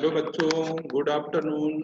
Hello बच्चों, good afternoon.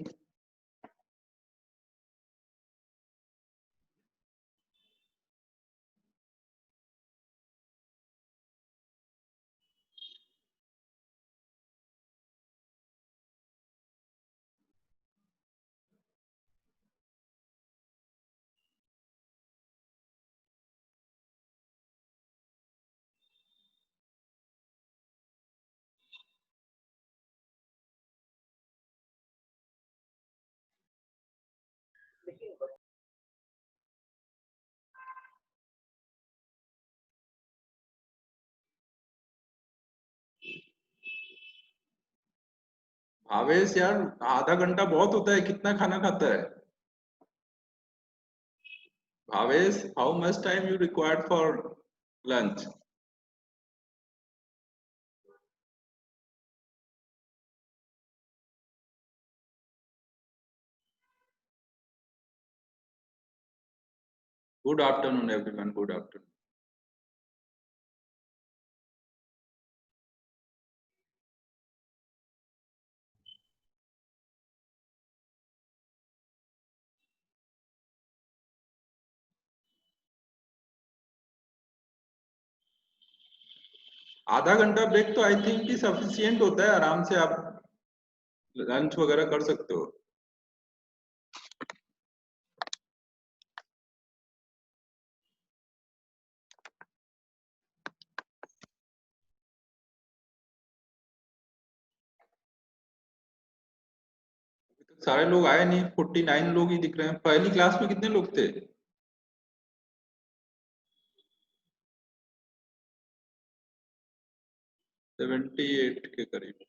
Bhavesh यार, आधा घंटा बहुत होता है, कितना खाना खाता है? Bhavesh, how much time you required for lunch? Good afternoon everyone, good afternoon. आधा घंटा ब्रेक तो आई थिंक कि सफिशियंट होता है, आराम से आप लंच वगैरह कर सकते हो। सारे लोग आए नहीं, 49 लोग ही दिख रहे हैं। पहली क्लास में कितने लोग थे? 78 के करीब।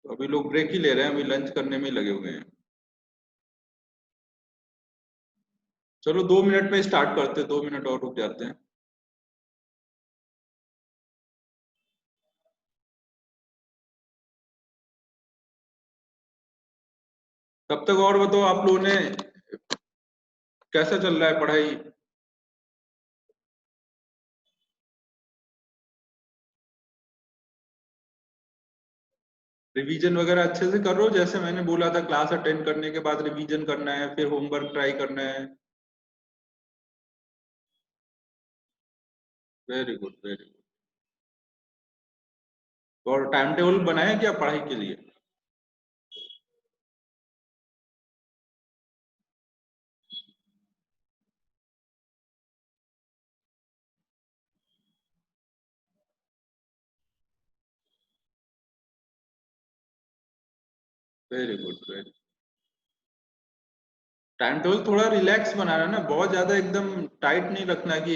तो अभी लोग ब्रेक ही ले रहे हैं, अभी लंच करने में ही लगे हुए हैं। चलो 2 मिनट में स्टार्ट करते हैं, 2 मिनट और रुक जाते हैं। तब तक और बताओ, आप लोगों ने कैसा चल रहा है पढ़ाई? रिवीजन वगैरह अच्छे से कर रहे हो? जैसे मैंने बोला था, क्लास अटेंड करने के बाद रिवीजन करना है, फिर होमवर्क ट्राई करना है। Very good, very good. और टाइम टेबल बनाया क्या पढ़ाई के लिए? Very good, very. Time table थोड़ा रिलैक्स बनाना ना, बहुत ज्यादा एकदम टाइट नहीं रखना कि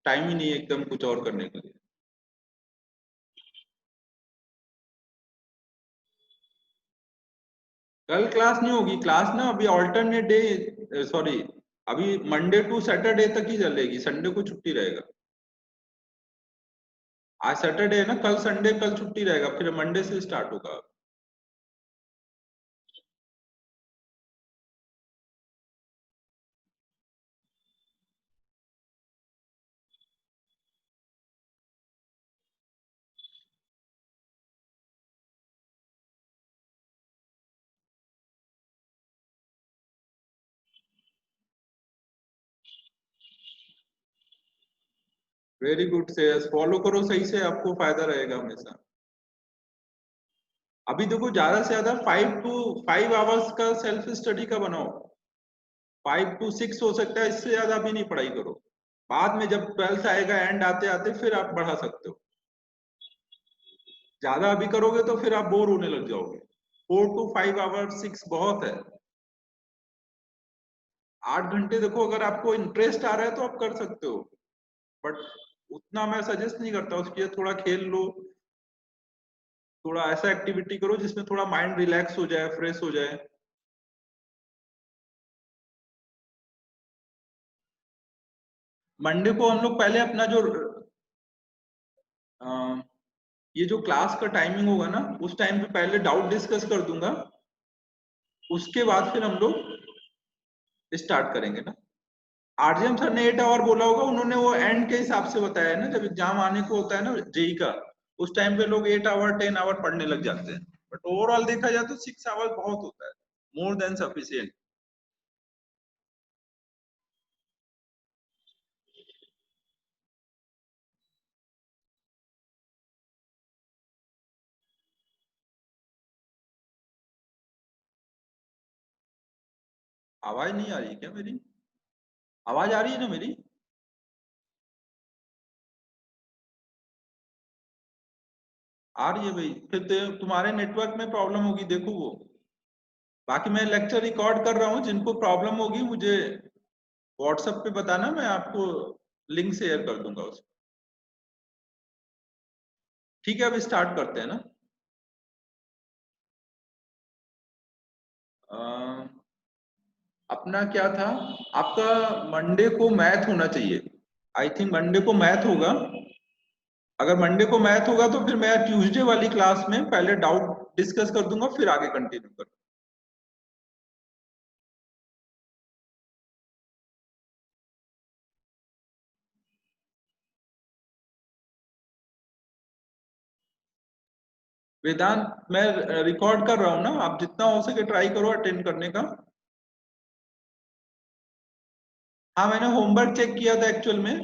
टाइम ही नहीं है एकदम कुछ और करने के लिए। कल क्लास नहीं होगी, क्लास ना अभी ऑल्टरनेट डे, सॉरी, अभी मंडे टू सैटरडे तक ही चलेगी, संडे को छुट्टी रहेगा। आज सैटरडे है ना, कल संडे, कल छुट्टी रहेगा, फिर मंडे से स्टार्ट होगा। वेरी गुड से फॉलो करो सही से, आपको फायदा रहेगा हमेशा। अभी देखो, ज्यादा से ज्यादा 5 to 5 आवर्स का सेल्फ स्टडी का बनाओ। 5 to 6 हो सकता है, इससे ज्यादा अभी नहीं पढ़ाई करो। बाद में जब 12th आएगा, एंड आते आते फिर आप बढ़ा सकते हो। ज्यादा अभी करोगे तो फिर आप बोर होने लग जाओगे। 4 to 5 आवर्स, 6 बहुत है। 8 घंटे देखो, अगर आपको इंटरेस्ट आ रहा है तो आप कर सकते हो, बट उतना मैं सजेस्ट नहीं करता। उसके लिए थोड़ा खेल लो, थोड़ा ऐसा एक्टिविटी करो जिसमें थोड़ा माइंड रिलैक्स हो जाए, फ्रेश हो जाए। मंडे को हम लोग पहले अपना जो अ, ये जो क्लास का टाइमिंग होगा ना, उस टाइम पे पहले डाउट डिस्कस कर दूंगा। उसके बाद फिर हम लोग स्टार्ट करेंगे ना। आरजीएम सर ने 8 आवर बोला होगा, उन्होंने वो एंड के हिसाब से बताया है ना, जब एग्जाम आने को होता है ना जेई का, उस टाइम पे लोग 8 आवर 10 आवर पढ़ने लग जाते हैं। बट ओवरऑल देखा जाए तो 6 आवर्स बहुत होता है, मोर देन सफिशियंट। आवाज नहीं आ रही क्या मेरी? आवाज आ रही है ना मेरी? आ रही है भाई, फिर तुम्हारे नेटवर्क में प्रॉब्लम होगी, देखो वो। बाकी मैं लेक्चर रिकॉर्ड कर रहा हूँ, जिनको प्रॉब्लम होगी मुझे व्हाट्सएप पे बताना, मैं आपको लिंक शेयर कर दूंगा उस। ठीक है, अब स्टार्ट करते हैं ना। अ, अपना क्या था, आपका मंडे को मैथ होना चाहिए। आई थिंक मंडे को मैथ होगा। अगर मंडे को मैथ होगा तो फिर मैं ट्यूसडे वाली क्लास में पहले डाउट डिस्कस कर दूंगा, फिर आगे कंटिन्यू कर। वेदांत, मैं रिकॉर्ड कर रहा हूँ ना, आप जितना हो सके ट्राई करो अटेंड करने का। हाँ, मैंने होमवर्क चेक किया था एक्चुअल में,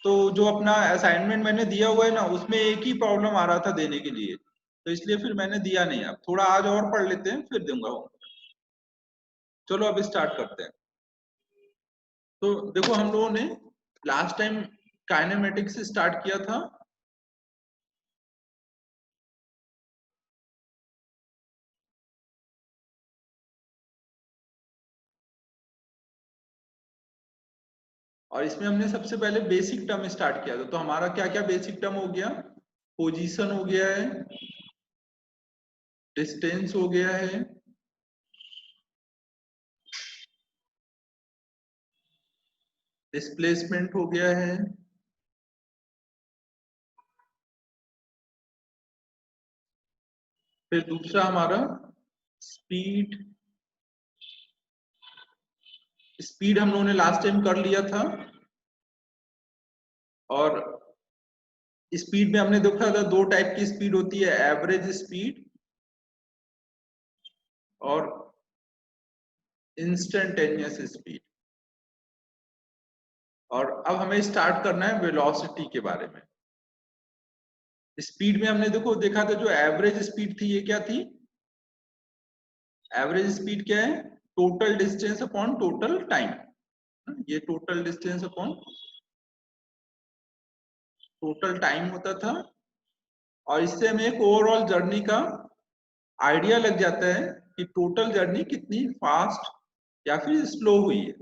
तो जो अपना असाइनमेंट मैंने दिया हुआ है ना, उसमें एक ही प्रॉब्लम आ रहा था देने के लिए, तो इसलिए फिर मैंने दिया नहीं। अब थोड़ा आज और पढ़ लेते हैं, फिर दूंगा वो। चलो अब स्टार्ट करते हैं। तो देखो, हम लोगों ने लास्ट टाइम काइनेमेटिक्स से स्टार्ट किया था। और इसमें हमने सबसे पहले बेसिक टर्म स्टार्ट किया था। तो हमारा क्या क्या बेसिक टर्म हो गया? पोजीशन हो गया है, डिस्टेंस हो गया है, डिस्प्लेसमेंट हो गया है, फिर दूसरा हमारा स्पीड। स्पीड हम लोगों ने लास्ट टाइम कर लिया था। और स्पीड में हमने देखा था दो टाइप की स्पीड होती है, एवरेज स्पीड और इंस्टेंटेनियस स्पीड। और अब हमें स्टार्ट करना है वेलोसिटी के बारे में। स्पीड में हमने देखो देखा था, जो एवरेज स्पीड थी ये क्या थी? एवरेज स्पीड क्या है? Total distance upon total time. ये total distance upon total time होता था। और इससे हमें एक ओवरऑल जर्नी का आइडिया लग जाता है कि टोटल जर्नी कितनी फास्ट या फिर स्लो हुई है।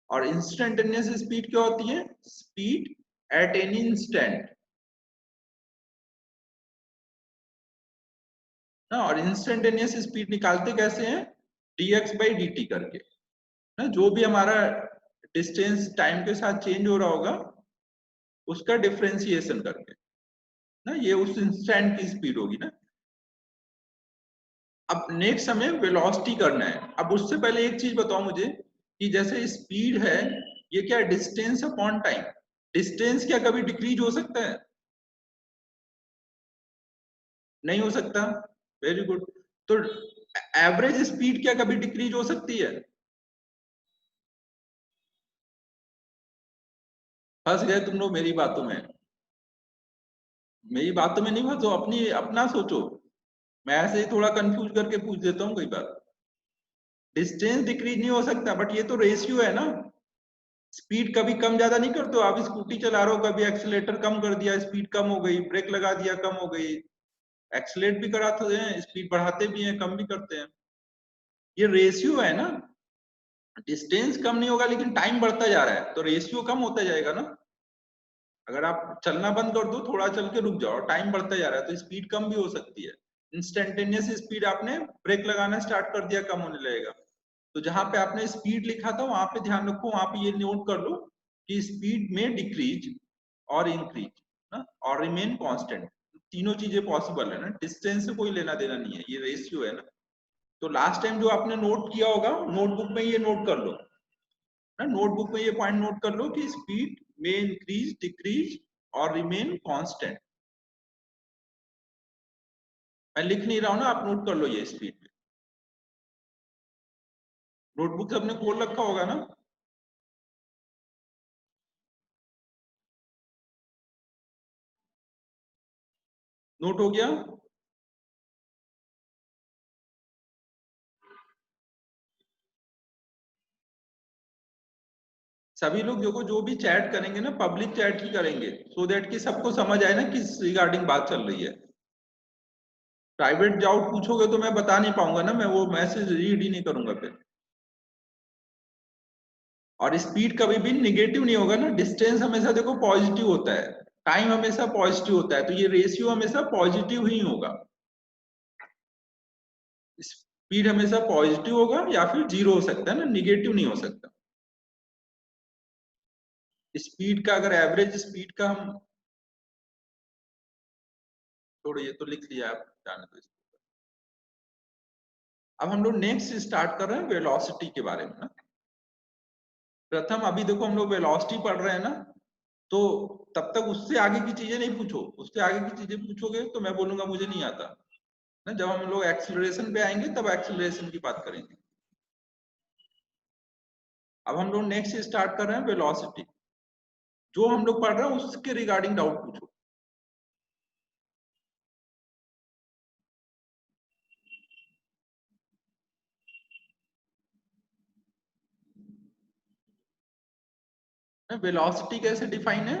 और इंस्टेंटेनियस स्पीड क्या होती है? स्पीड एट एनी इंस्टेंट ना। और इंस्टेंटेनियस स्पीड निकालते कैसे हैं? dx बाई dt करके ना। जो भी हमारा डिस्टेंस टाइम के साथ चेंज हो रहा होगा, उसका डिफरेंशिएशन करके ना, ये उस इंस्टेंट की स्पीड होगी ना। अब नेक्स्ट हमें वेलोसिटी करना है। अब उससे पहले एक चीज बताओ मुझे, कि जैसे स्पीड है, ये क्या डिस्टेंस अपॉन टाइम? डिस्टेंस क्या कभी डिक्रीज हो सकता है? नहीं हो सकता। Very good. तो एवरेज स्पीड क्या कभी डिक्रीज हो सकती है? फंस गए तुम लोग मेरी बातों में। मेरी बातों में नहीं फंसो, अपनी अपना सोचो। मैं ऐसे ही थोड़ा कंफ्यूज करके पूछ देता हूँ कई बार। डिस्टेंस डिक्रीज नहीं हो सकता, बट ये तो रेशियो है ना। स्पीड कभी कम ज्यादा नहीं करते हो। आप स्कूटी चला रहे हो, कभी एक्सीलेटर कम कर दिया, स्पीड कम हो गई, ब्रेक लगा दिया, कम हो गई। एक्सीलेट भी कराते हैं, स्पीड बढ़ाते भी हैं, कम भी करते हैं। ये रेशियो है ना। डिस्टेंस कम नहीं होगा लेकिन टाइम बढ़ता जा रहा है, तो रेशियो कम होता जाएगा ना। अगर आप चलना बंद कर दो, थोड़ा चल के रुक जाओ, टाइम बढ़ता जा रहा है, तो स्पीड कम भी हो सकती है। इंस्टेंटेनियस स्पीड, आपने ब्रेक लगाना स्टार्ट कर दिया, कम होने लगेगा। तो जहां पे आपने स्पीड लिखा था वहां पे ध्यान रखो, वहां पे ये नोट कर लो कि स्पीड में डिक्रीज और इंक्रीज ना, और रिमेन कांस्टेंट। तीनों चीजें पॉसिबल है ना, डिस्टेंस से कोई लेना देना नहीं है, ये रेशियो है ना। तो लास्ट टाइम जो आपने नोट किया होगा, नोटबुक में ये नोट कर लो ना। नोटबुक में ये पॉइंट नोट कर लो कि स्पीड में इंक्रीज, डिक्रीज और रिमेन कांस्टेंट। मैं लिख नहीं रहा हूं ना, आप नोट कर लो ये स्पीड पे। नोटबुक सबने खोल रखा होगा ना। नोट हो गया। सभी लोग देखो जो भी चैट करेंगे ना, पब्लिक चैट ही करेंगे, सो दैट कि सबको समझ आए ना किस रिगार्डिंग बात चल रही है। प्राइवेट डाउट पूछोगे तो मैं बता नहीं पाऊंगा ना, मैं वो मैसेज रीड ही नहीं करूंगा फिर। और स्पीड कभी भी निगेटिव नहीं होगा ना, डिस्टेंस हमेशा देखो पॉजिटिव होता है, टाइम हमेशा पॉजिटिव होता है, तो ये रेशियो हमेशा पॉजिटिव ही होगा। स्पीड हमेशा पॉजिटिव होगा या फिर जीरो हो सकता है ना, निगेटिव नहीं हो सकता। स्पीड का अगर एवरेज स्पीड का हम, थोड़ा ये तो लिख लिया आप, जाने दो इसको। अब हम लोग नेक्स्ट स्टार्ट कर रहे हैं वेलोसिटी के बारे में ना। प्रथम अभी देखो हम लोग वेलोसिटी पढ़ रहे हैं ना, तो तब तक उससे आगे की चीजें नहीं पूछो, उससे आगे की चीजें पूछोगे तो मैं बोलूंगा मुझे नहीं आता ना। जब हम लोग एक्सीलरेशन पे आएंगे तब एक्सीलरेशन की बात करेंगे। अब हम लोग नेक्स्ट स्टार्ट कर रहे हैं वेलोसिटी। जो हम लोग पढ़ रहे हैं उसके रिगार्डिंग डाउट पूछो। वेलोसिटी कैसे डिफाइन है?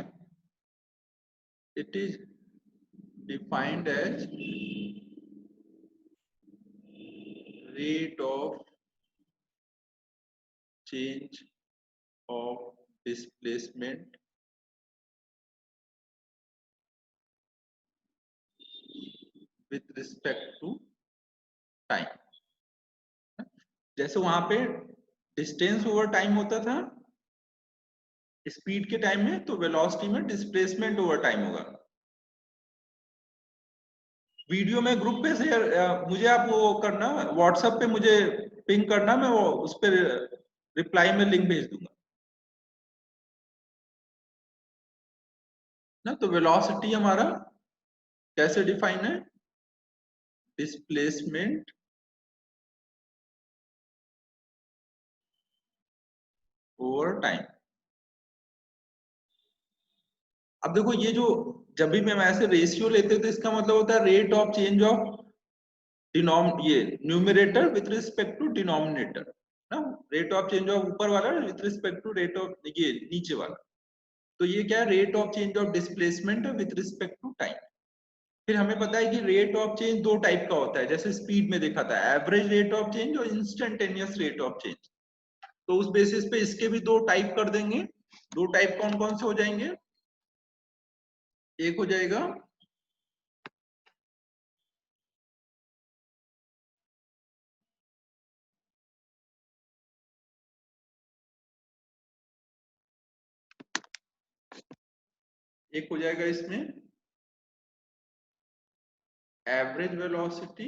It is defined as rate of change of displacement with respect to time। जैसे वहां पे डिस्टेंस ओवर टाइम होता था स्पीड के टाइम में, तो वेलोसिटी में डिस्प्लेसमेंट ओवर टाइम होगा। वीडियो में ग्रुप पे शेयर, मुझे आप वो करना, व्हाट्सएप पे मुझे पिंग करना, मैं वो उस पर रिप्लाई में लिंक भेज दूंगा ना। तो वेलोसिटी हमारा कैसे डिफाइन है? Displacement over time. अब देखो ये जो, जब भी मैं ऐसे रेशियो लेते हैं तो इसका मतलब होता है rate of change of denom, ये numerator with respect to denominator ना। रेट ऑफ चेंज ऑफ ऊपर वाला with respect to rate of ये नीचे वाला। तो ये क्या है? Rate of change of displacement with respect to time. फिर हमें पता है कि रेट ऑफ चेंज दो टाइप का होता है, जैसे स्पीड में देखा था, एवरेज रेट ऑफ चेंज और इंस्टेंटेनियस रेट ऑफ चेंज। तो उस बेसिस पे इसके भी दो टाइप कर देंगे। दो टाइप कौन कौन से हो जाएंगे? एक हो जाएगा एक हो जाएगा इसमें एवरेज वेलोसिटी,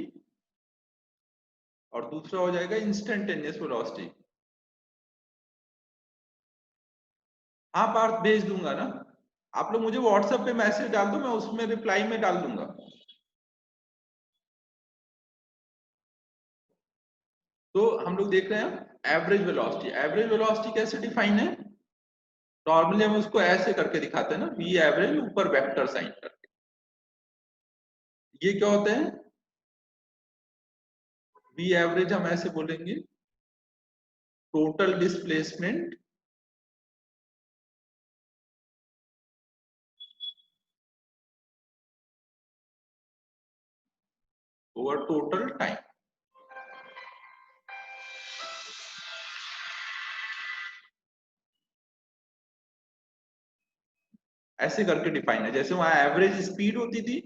और दूसरा हो जाएगा इंस्टेंटेनियस वेलोसिटी। हाँ पार्थ भेज दूंगा ना, आप लोग मुझे व्हाट्सएप पे मैसेज डाल दो, मैं उसमें रिप्लाई में डाल दूंगा। तो हम लोग देख रहे हैं एवरेज वेलोसिटी। एवरेज वेलोसिटी कैसे डिफाइन है? नॉर्मली हम उसको ऐसे करके दिखाते हैं ना, वी एवरेज ऊपर वेक्टर साइन करके। ये क्या होता है? वी एवरेज हम ऐसे बोलेंगे, total displacement over total time. ऐसे करके डिफाइन है। जैसे वहां एवरेज स्पीड होती थी,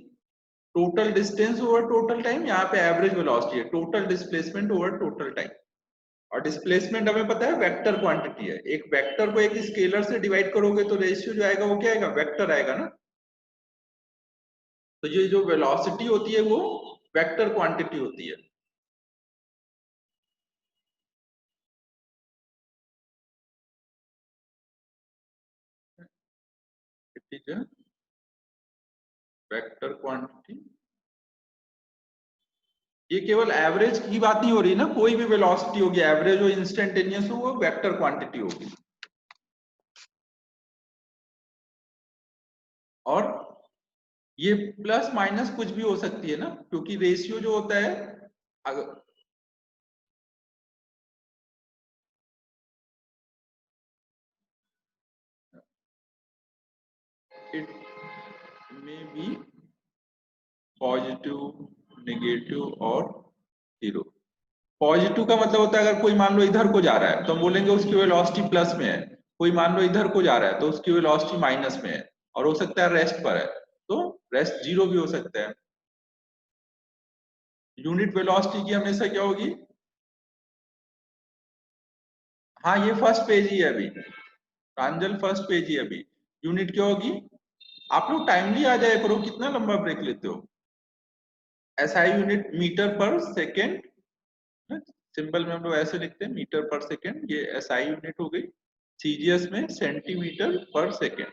total distance over total time, यहाँ पे एवरेज वेलोसिटी है, total displacement over total time. और डिस्प्लेसमेंट हमें पता है वेक्टर क्वांटिटी है, एक वेक्टर को एक स्केलर से डिवाइड करोगे तो रेशियो जो आएगा वो क्या आएगा? वेक्टर आएगा ना। तो ये जो वेलोसिटी होती है वो वेक्टर क्वांटिटी होती है। इट इज वेक्टर क्वांटिटी ये केवल एवरेज की बात नहीं हो रही ना, कोई भी वेलोसिटी होगी, एवरेज हो, इंस्टेंटेनियस हो, वो वेक्टर क्वांटिटी होगी। और ये प्लस माइनस कुछ भी हो सकती है ना, क्योंकि रेशियो जो होता है अगर it may be positive, negative और जीरो। पॉजिटिव का मतलब होता है अगर कोई मान लो इधर को जा रहा है तो हम बोलेंगे उसकी वेलोसिटी प्लस में है, कोई मान लो इधर को जा रहा है तो उसकी वेलोसिटी माइनस में है, और हो सकता है रेस्ट पर है तो रेस्ट जीरो भी हो सकता है। यूनिट वेलोसिटी की हमेशा क्या होगी? हाँ ये फर्स्ट पेज ही है अभी, प्रांजल फर्स्ट पेज ही है अभी। यूनिट क्या होगी? आप लोग टाइमली आ जाया करो, कितना लंबा ब्रेक लेते हो। एसआई यूनिट मीटर पर सेकेंड, सिंपल में हम लोग ऐसे लिखते हैं मीटर पर सेकेंड, ये एसआई यूनिट हो गई। सीजीएस में सेंटीमीटर पर सेकेंड।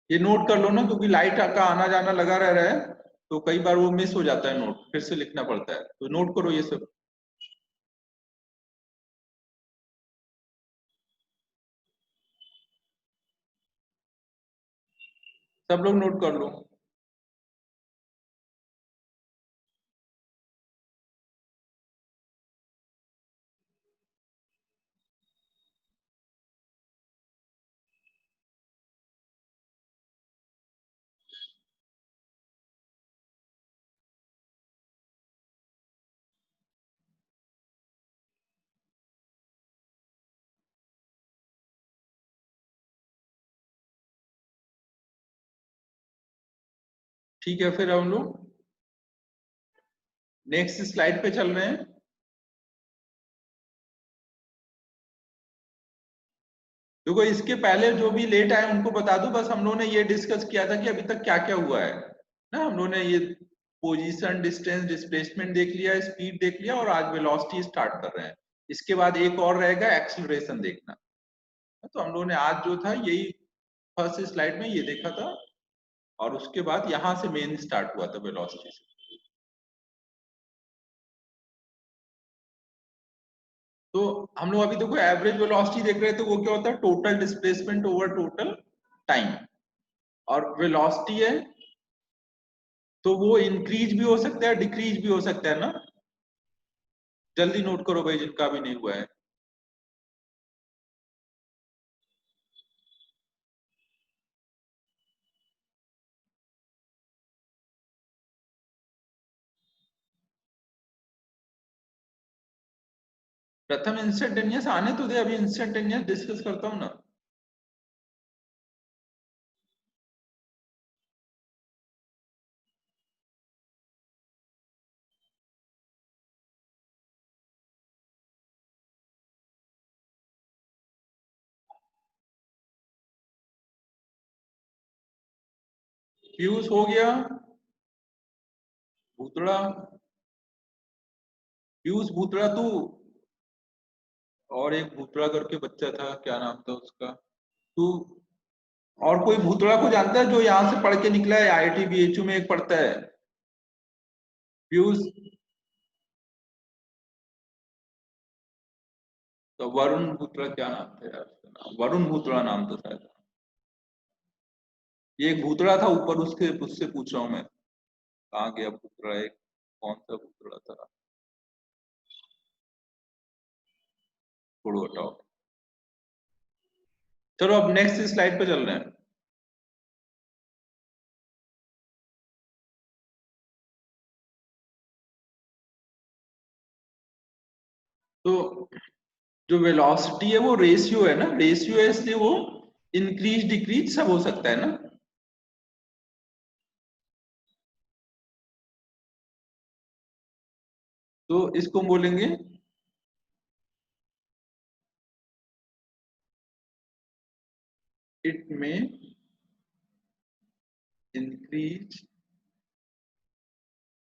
ये नोट कर लो ना, क्योंकि लाइट का आना जाना लगा रह रहा है तो कई बार वो मिस हो जाता है, नोट फिर से लिखना पड़ता है, तो नोट करो ये सब। सब लोग नोट कर लो। ठीक है, फिर हम लोग नेक्स्ट स्लाइड पे चल रहे हैं। देखो इसके पहले जो भी लेट आए उनको बता दूं, बस हम लोगों ने ये डिस्कस किया था कि अभी तक क्या क्या हुआ है ना। हम लोगों ने ये पोजीशन, डिस्टेंस, डिस्प्लेसमेंट देख लिया, स्पीड देख लिया, और आज वेलोसिटी स्टार्ट कर रहे हैं। इसके बाद एक और रहेगा एक्सीलरेशन देखना। तो हम लोगों ने आज जो था यही फर्स्ट स्लाइड में ये देखा था, और उसके बाद यहां से मेन स्टार्ट हुआ था वेलोसिटी से। तो हम लोग अभी देखो एवरेज वेलोसिटी देख रहे थे, वो क्या होता है? Total displacement over total time. और वेलोसिटी है तो वो इंक्रीज भी हो सकता है, डिक्रीज भी हो सकता है ना। जल्दी नोट करो भाई जिनका भी नहीं हुआ है। प्रथम इंस्टेंटेनियस आने तो दे, अभी इंस्टेंटेनियस डिस्कस करता हूं ना। फ्यूज हो गया, भूतड़ा, फ्यूज भूतड़ा तू, और एक भूतड़ा करके बच्चा था, क्या नाम था उसका? तू। और कोई भूतड़ा को जानता है जो यहाँ से पढ़ के निकला है? आईआईटी बीएचयू में एक पढ़ता है फ्यूज। तो वरुण भूतड़ा, क्या नाम था यार उसका? नाम वरुण भूतड़ा नाम था शायद। ये एक भूतड़ा था ऊपर, उसके उससे पूछ रहा हूँ मैं, कहाँ गया भूतड़ा? एक कौन सा भूतड़ा था? छोड़ो हटाओ। चलो अब नेक्स्ट स्लाइड पे चल रहे हैं। तो जो वेलोसिटी है वो रेशियो है ना, रेशियो है, इसलिए वो इंक्रीज डिक्रीज सब हो सकता है ना। तो इसको हम बोलेंगे इट में इंक्रीज,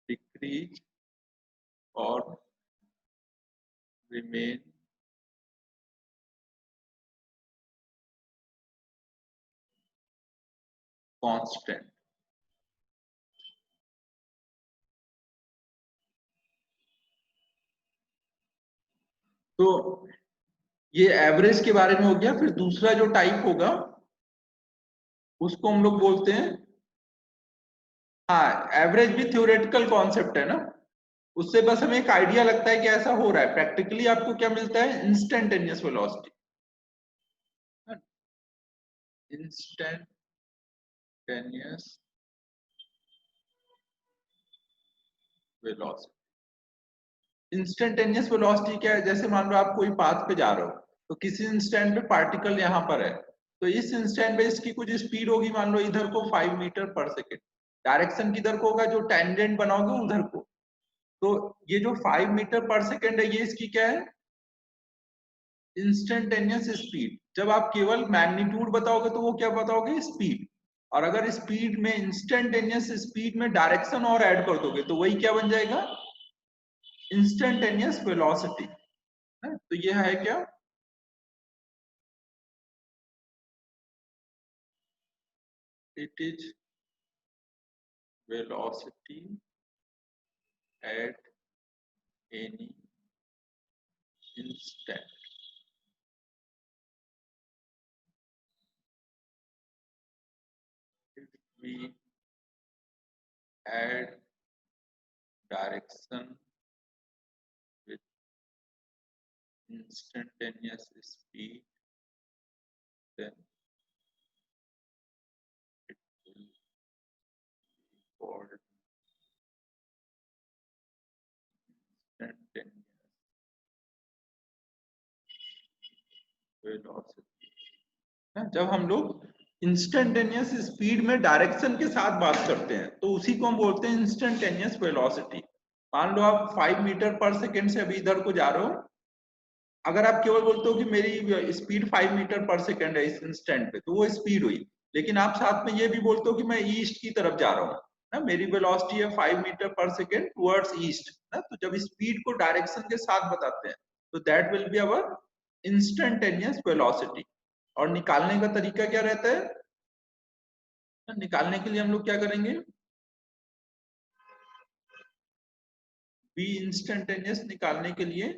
डिक्रीज और रिमेन कांस्टेंट। तो ये एवरेज के बारे में हो गया। फिर दूसरा जो टाइप होगा उसको हम लोग बोलते हैं, हाँ एवरेज भी थ्योरेटिकल कॉन्सेप्ट है ना, उससे बस हमें एक आइडिया लगता है कि ऐसा हो रहा है। प्रैक्टिकली आपको क्या मिलता है, instantaneous velocity, instantaneous velocity. Instantaneous velocity क्या है, जैसे मान लो आप कोई पाथ पे जा रहे हो, तो किसी इंस्टेंट पे पार्टिकल यहाँ पर है, तो इस इंस्टेंट पे इसकी कुछ स्पीड होगी, मान लो इधर को 5 मीटर पर सेकेंड, डायरेक्शन किधर को होगा, जो टेंजेंट बनाओगे उधर को। तो ये जो 5 मीटर पर सेकेंड है, ये इसकी क्या है, इंस्टेंटेनियस स्पीड। जब आप केवल मैग्नीट्यूड बताओगे तो वो क्या बताओगे, स्पीड। और अगर स्पीड में, इंस्टेंटेनियस स्पीड में डायरेक्शन और ऐड कर दोगे तो वही क्या बन जाएगा, इंस्टेंटेनियस वेलोसिटी। तो ये है क्या, it is velocity at any instant. If we add direction with instantaneous speed, then it will be called instantaneous velocity। जब हम लोग इंस्टेंटेनियस स्पीड में डायरेक्शन के साथ बात करते हैं तो उसी को हम बोलते हैं इंस्टेंटेनियस वेलोसिटी। मान लो आप 5 मीटर पर सेकेंड से अभी इधर को जा रहे हो, अगर आप केवल बोलते हो कि मेरी स्पीड 5 मीटर पर सेकेंड है इस इंस्टेंट पे, तो वो स्पीड हुई। लेकिन आप साथ में ये भी बोलते हो कि मैं ईस्ट की तरफ जा रहा हूँ ना, मेरी वेलोसिटी है 5 मीटर पर सेकेंड टुवर्ड्स ईस्ट ना, तो जब स्पीड को डायरेक्शन के साथ बताते हैं तो that will be our instantaneous velocity. और निकालने का तरीका क्या रहता है, निकालने के लिए हम लोग क्या करेंगे, बी इंस्टेंटेनियस निकालने के लिए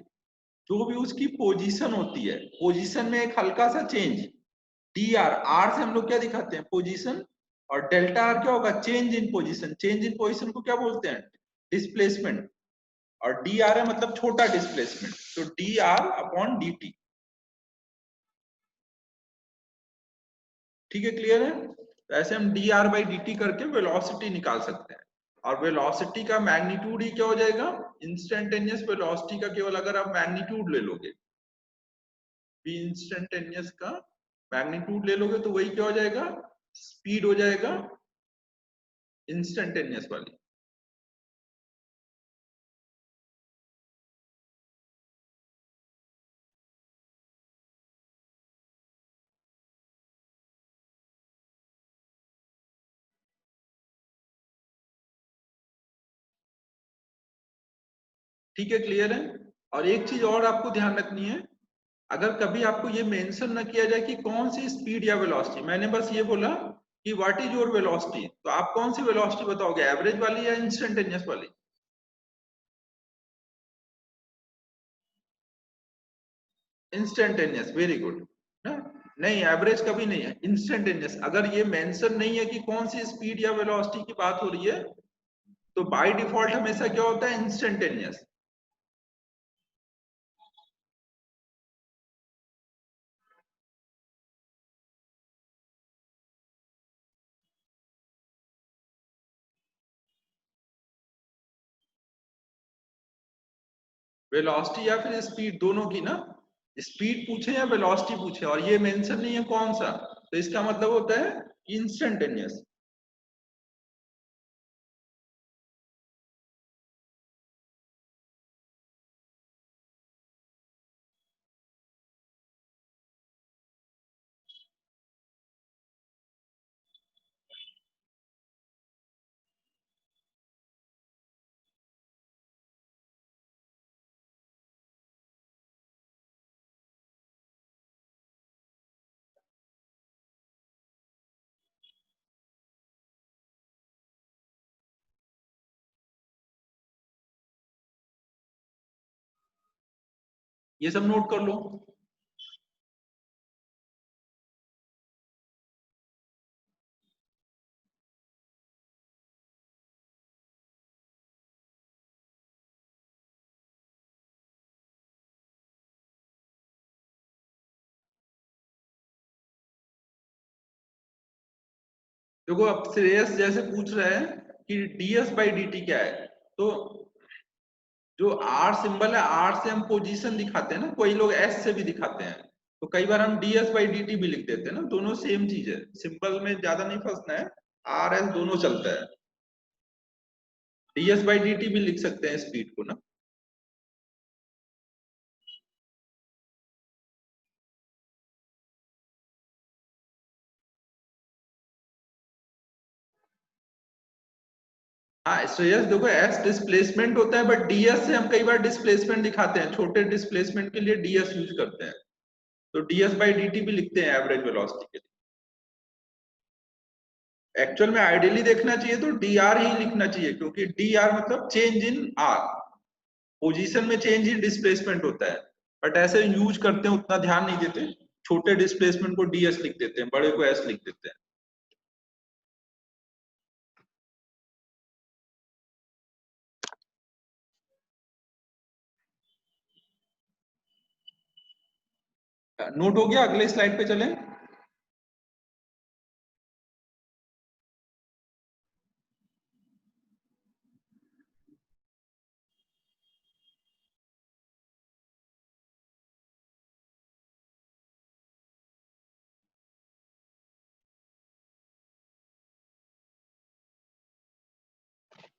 जो भी उसकी पोजीशन होती है, पोजीशन में एक हल्का सा चेंज, डी आर, आर से हम लोग क्या दिखाते हैं, पोजीशन, और डेल्टा आर क्या होगा, change in position. Change in position को क्या बोलते हैं, डिस्प्लेसमेंट। और डी आर है मतलब छोटा डिस्प्लेसमेंट, तो D R upon D T. ठीक है, क्लियर है। तो ऐसे हम D R by D T करके वेलोसिटी निकाल सकते हैं। और वेलोसिटी का मैग्नीट्यूड ही क्या हो जाएगा, इंस्टेंटेनियस वेलोसिटी का केवल अगर आप मैग्नीट्यूड ले लोगे, बी इंस्टेंटेनियस का मैग्नीट्यूड ले लोगे तो वही क्या हो जाएगा, स्पीड हो जाएगा इंस्टेंटेनियस वाली। ठीक है, क्लियर है। और एक चीज और आपको ध्यान रखनी है, अगर कभी आपको ये मेंशन ना किया जाए कि कौन सी स्पीड या वेलोसिटी, मैंने बस ये बोला कि व्हाट इज योर वेलोसिटी, तो आप कौन सी वेलोसिटी बताओगे, एवरेज वाली या इंस्टेंटेनियस वाली। इंस्टेंटेनियस, वेरी गुड ना। नहीं, एवरेज कभी नहीं है, इंस्टेंटेनियस। अगर ये मेंशन नहीं है कि कौन सी स्पीड या वेलोसिटी की बात हो रही है, तो बाय डिफॉल्ट हमेशा क्या होता है, इंस्टेंटेनियस। वेलोसिटी या फिर स्पीड, दोनों की ना, स्पीड पूछे या वेलोसिटी पूछे और ये मेंशन नहीं है कौन सा, तो इसका मतलब होता है इंस्टेंटेनियस। ये सब नोट कर लो। देखो अब श्रेयस जैसे पूछ रहे हैं कि ds बाई dt क्या है, तो जो आर सिंबल है, आर से हम पोजीशन दिखाते हैं ना, कोई लोग एस से भी दिखाते हैं, तो कई बार हम ds बाई dt भी लिख देते हैं ना, दोनों सेम चीज है, सिंबल में ज्यादा नहीं फंसना है, आर एस दोनों चलता है। ds बाई dt भी लिख सकते हैं स्पीड को ना। हाँ श्रेयस देखो एस डिस्प्लेसमेंट होता है, बट ds से हम कई बार डिस्प्लेसमेंट दिखाते हैं, छोटे डिस्प्लेसमेंट के लिए ds यूज करते हैं, तो ds बाई dt भी लिखते हैं एवरेज वेलोसिटी के लिए। एक्चुअल में आइडियली देखना चाहिए तो dr ही लिखना चाहिए, क्योंकि dr मतलब चेंज इन r, पोजीशन में चेंज इन डिस्प्लेसमेंट होता है, बट ऐसे यूज करते हैं उतना ध्यान नहीं देते, छोटे डिस्प्लेसमेंट को ds लिख देते हैं, बड़े को s लिख देते हैं। नोट हो गया, अगले स्लाइड पे चलें।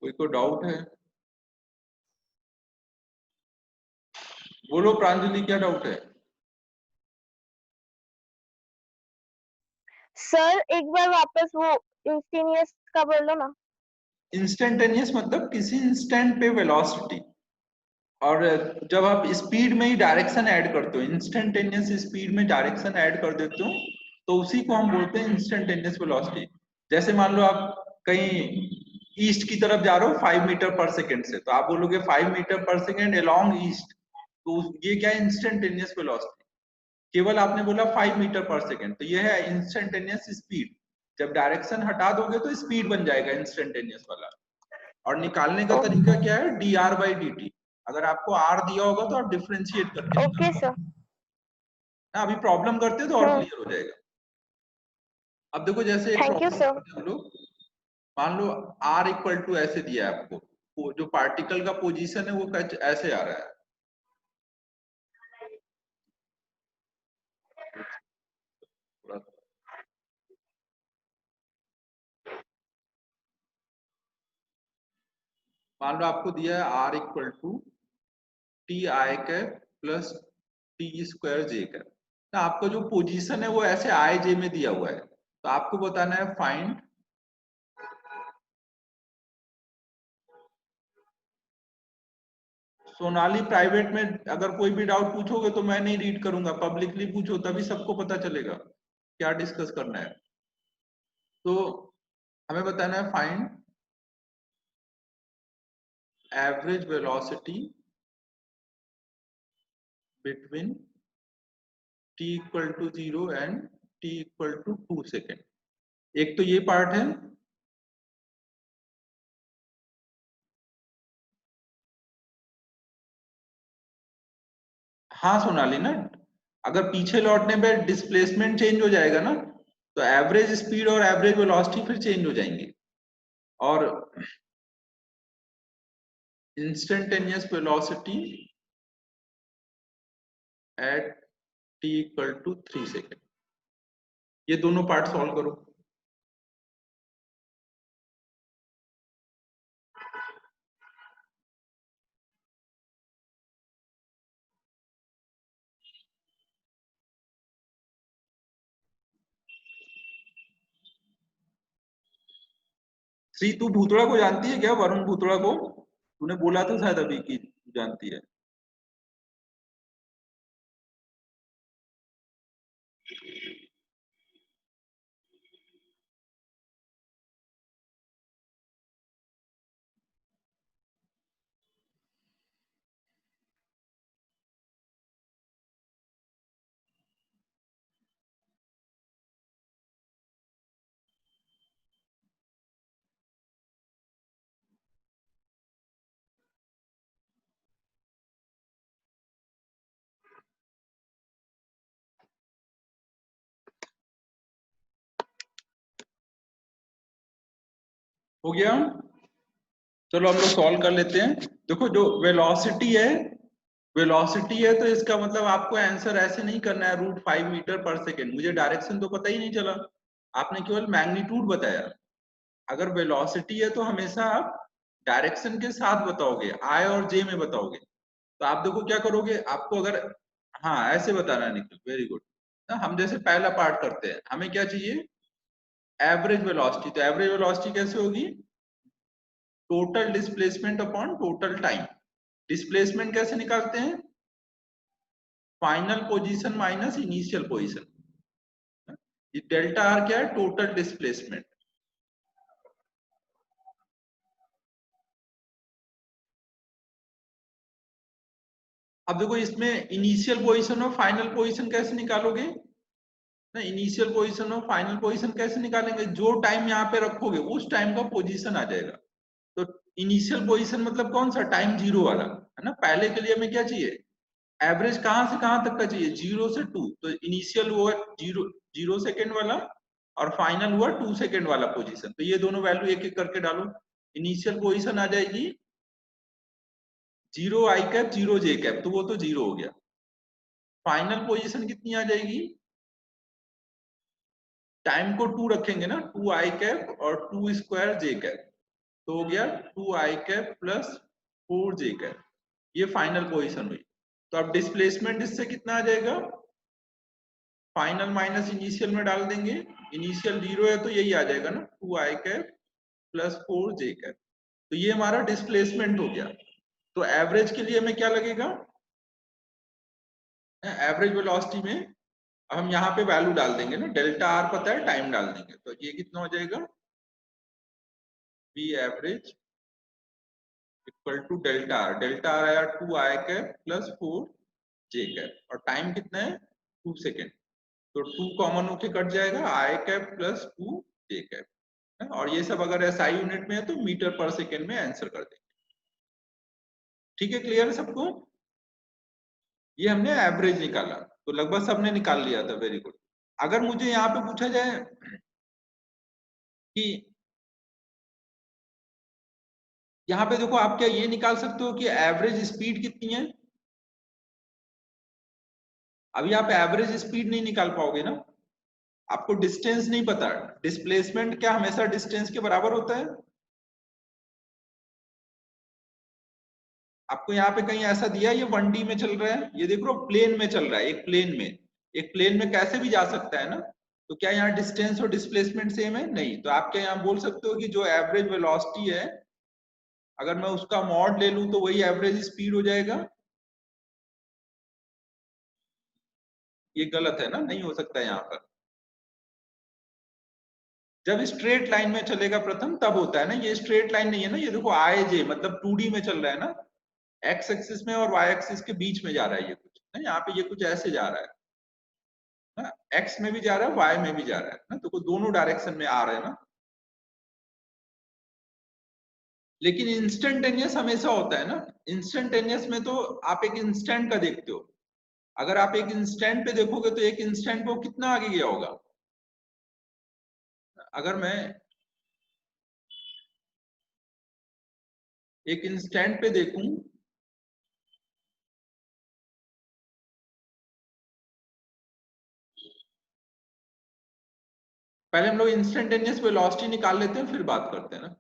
कोई को डाउट है? बोलो प्रांजलि, क्या डाउट है? सर एक बार वापस वो इंस्टेंटेनियस का बोलो ना। इंस्टेंटेनियस मतलब किसी इंस्टेंट पे वेलोसिटी, और जब आप स्पीड में ही डायरेक्शन ऐड करते हो, इंस्टेंटेनियस स्पीड में डायरेक्शन ऐड कर देते हो, तो उसी को हम बोलते हैं इंस्टेंटेनियस वेलोसिटी। जैसे मान लो आप कहीं ईस्ट की तरफ जा रहे हो 5 मीटर पर सेकेंड से, तो आप बोलोगे 5 मीटर पर सेकेंड अलोंग ईस्ट, तो ये क्या है, इंस्टेंटेनियस वेलोसिटी। केवल आपने बोला 5 मीटर पर सेकेंड, तो ये है इंस्टेंटेनियस स्पीड। जब डायरेक्शन हटा दोगे तो स्पीड बन जाएगा इंस्टेंटेनियस वाला। और निकालने का तरीका क्या है, D R by D T. अगर आपको आर दिया होगा तो आप डिफरेंशिएट करके ओके निकालो सर। ना, अभी प्रॉब्लम करते हो तो और हम्म। क्लियर हो जाएगा। अब देखो जैसे एक थैंक यू प्रॉब्लम सर। करते हैं हम लोग, मान लो आर इक्वल टू ऐसे दिया है आपको, वो जो पार्टिकल का पोजीशन है वो कुछ ऐसे आ रहा है, मान लो आपको दिया है R equal to T I cap plus T square J cap ना, आपका जो पोजीशन है वो ऐसे आई जे में दिया हुआ है, तो आपको बताना है फाइंड सोनाली प्राइवेट में। अगर कोई भी डाउट पूछोगे तो मैं नहीं रीड करूंगा, पब्लिकली पूछो तभी सबको पता चलेगा क्या डिस्कस करना है। तो हमें बताना है find average velocity between t equal to 0 and t equal to 2 second. एक तो ये पार्ट है। हाँ सोनाली ना, अगर पीछे लौटने पे डिस्प्लेसमेंट चेंज हो जाएगा ना, तो एवरेज स्पीड और एवरेज वेलोसिटी फिर चेंज हो जाएंगे, और instantaneous velocity at t equal to 3 second. ये दोनों पार्ट सॉल्व करो। श्री तू भूतड़ा को जानती है क्या, वरुण भूतड़ा को? तूने बोला था शायद अभी कि जानती है। हो गया। चलो हम लोग सॉल्व कर लेते हैं। देखो जो वेलोसिटी है तो इसका मतलब आपको आंसर ऐसे नहीं करना है √5 मीटर/सेकेंड। मुझे डायरेक्शन तो पता ही नहीं चला, आपने केवल मैग्नीट्यूड बताया। अगर वेलोसिटी है तो हमेशा आप डायरेक्शन के साथ बताओगे, आई और जे में बताओगे। तो आप देखो क्या करोगे, आपको अगर हाँ ऐसे बताना है निखिल, वेरी गुड। हम जैसे पहला पार्ट करते हैं, हमें क्या चाहिए, एवरेज वेलोसिटी। तो एवरेज वेलोसिटी कैसे होगी, total displacement upon total time. Displacement कैसे निकालते हैं, final position minus initial position. ये डेल्टा आर क्या है, टोटल डिस्प्लेसमेंट। अब देखो इसमें इनिशियल पोजीशन और फाइनल पोजीशन कैसे निकालोगे ना, इनिशियल पोजीशन और फाइनल पोजीशन कैसे निकालेंगे, जो टाइम यहाँ पे रखोगे उस टाइम का पोजीशन आ जाएगा। तो इनिशियल पोजीशन मतलब कौन सा, टाइम जीरो वाला है ना। पहले के लिए हमें क्या चाहिए, एवरेज कहां से कहां तक का चाहिए, 0 से 2। तो इनिशियल हुआ 0 सेकेंड वाला और फाइनल हुआ 2 सेकेंड वाला पोजीशन। तो ये दोनों वैल्यू एक एक करके डालो। इनिशियल पोजीशन आ जाएगी 0 आई कैप 0 जे कैप, तो वो तो 0 हो गया। फाइनल पोजीशन कितनी आ जाएगी, टाइम को 2 रखेंगे ना, 2 आई कैप और 2 स्क्वायर जे कैप, तो हो गया 2 I cap plus 4 J cap. ये फाइनल पोजीशन हुई। तो अब डिस्प्लेसमेंट इससे कितना आ जाएगा, फाइनल माइनस इनिशियल में डाल देंगे। इनिशियल 0 है तो यही आ जाएगा ना, 2 I cap plus 4 J cap. तो ये हमारा डिस्प्लेसमेंट हो गया। तो एवरेज के लिए हमें क्या लगेगा, एवरेज वेलोसिटी में अब हम यहाँ पे वैल्यू डाल देंगे ना, डेल्टा आर पता है, टाइम डाल देंगे। तो ये कितना हो जाएगा, B average equal to delta R. Delta R आया 2 I cap plus 4 J cap और टाइम कितना है 2 सेकेंड। तो 2 कॉमन होके कट जाएगा, आई कैप प्लस 2 जे कैप। और ये सब अगर एसआई यूनिट में है तो मीटर पर सेकेंड में आंसर कर देंगे। ठीक है, क्लियर है सबको। ये हमने एवरेज निकाला, तो लगभग सबने निकाल लिया था, वेरी गुड। अगर मुझे यहाँ पे पूछा जाए कि यहाँ पे देखो, आप क्या ये निकाल सकते हो कि एवरेज स्पीड कितनी है, अभी आप एवरेज स्पीड नहीं निकाल पाओगे ना, आपको डिस्टेंस नहीं पता। डिस्प्लेसमेंट क्या हमेशा डिस्टेंस के बराबर होता है, आपको यहाँ पे कहीं ऐसा दिया है ये 1D में चल रहा है, ये देख लो प्लेन में चल रहा है, एक प्लेन में, एक प्लेन में कैसे भी जा सकता है ना। तो क्या यहाँ डिस्टेंस और डिस्प्लेसमेंट सेम है, नहीं। तो आप क्या यहाँ बोल सकते हो कि जो एवरेज वेलोसिटी है, अगर मैं उसका मॉड ले लूं तो वही एवरेज स्पीड हो जाएगा, ये गलत है ना, नहीं हो सकता यहाँ पर। जब स्ट्रेट लाइन में चलेगा प्रथम तब होता है ना, ये स्ट्रेट लाइन नहीं है ना, ये देखो आई जे मतलब 2D में चल रहा है ना, एक्स एक्सिस में और वाई एक्सिस के बीच में जा रहा है ये कुछ ना, यहाँ पे ये कुछ ऐसे जा रहा है ना, एक्स में भी जा रहा है वाई में भी जा रहा है ना, तो दोनों डायरेक्शन में आ रहे हैं ना। लेकिन इंस्टेंटेनियस हमेशा होता है ना, इंस्टेंटेनियस में तो आप एक इंस्टेंट का देखते हो, अगर आप एक इंस्टेंट पे देखोगे तो एक इंस्टेंट पे वो कितना आगे गया होगा। अगर मैं एक इंस्टेंट पे देखूं, पहले हम लोग इंस्टेंटेनियस वेलोसिटी निकाल लेते हैं फिर बात करते हैं ना।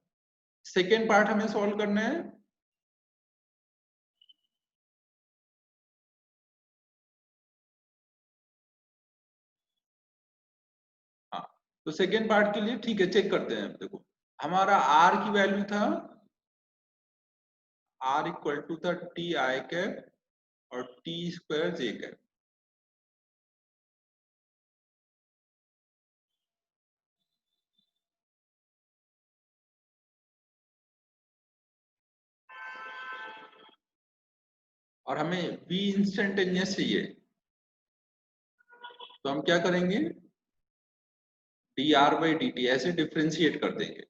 सेकेंड पार्ट हमें सॉल्व करना है। हाँ, तो सेकेंड पार्ट के लिए ठीक है, चेक करते हैं। देखो हमारा आर की वैल्यू था, आर इक्वल टू था टी आई कैप और टी स्क्वायर जे कैप। और हमें v इंस्टेंटेनियस चाहिए, तो हम क्या करेंगे, D R by D T ऐसे डिफ्रेंशिएट कर देंगे।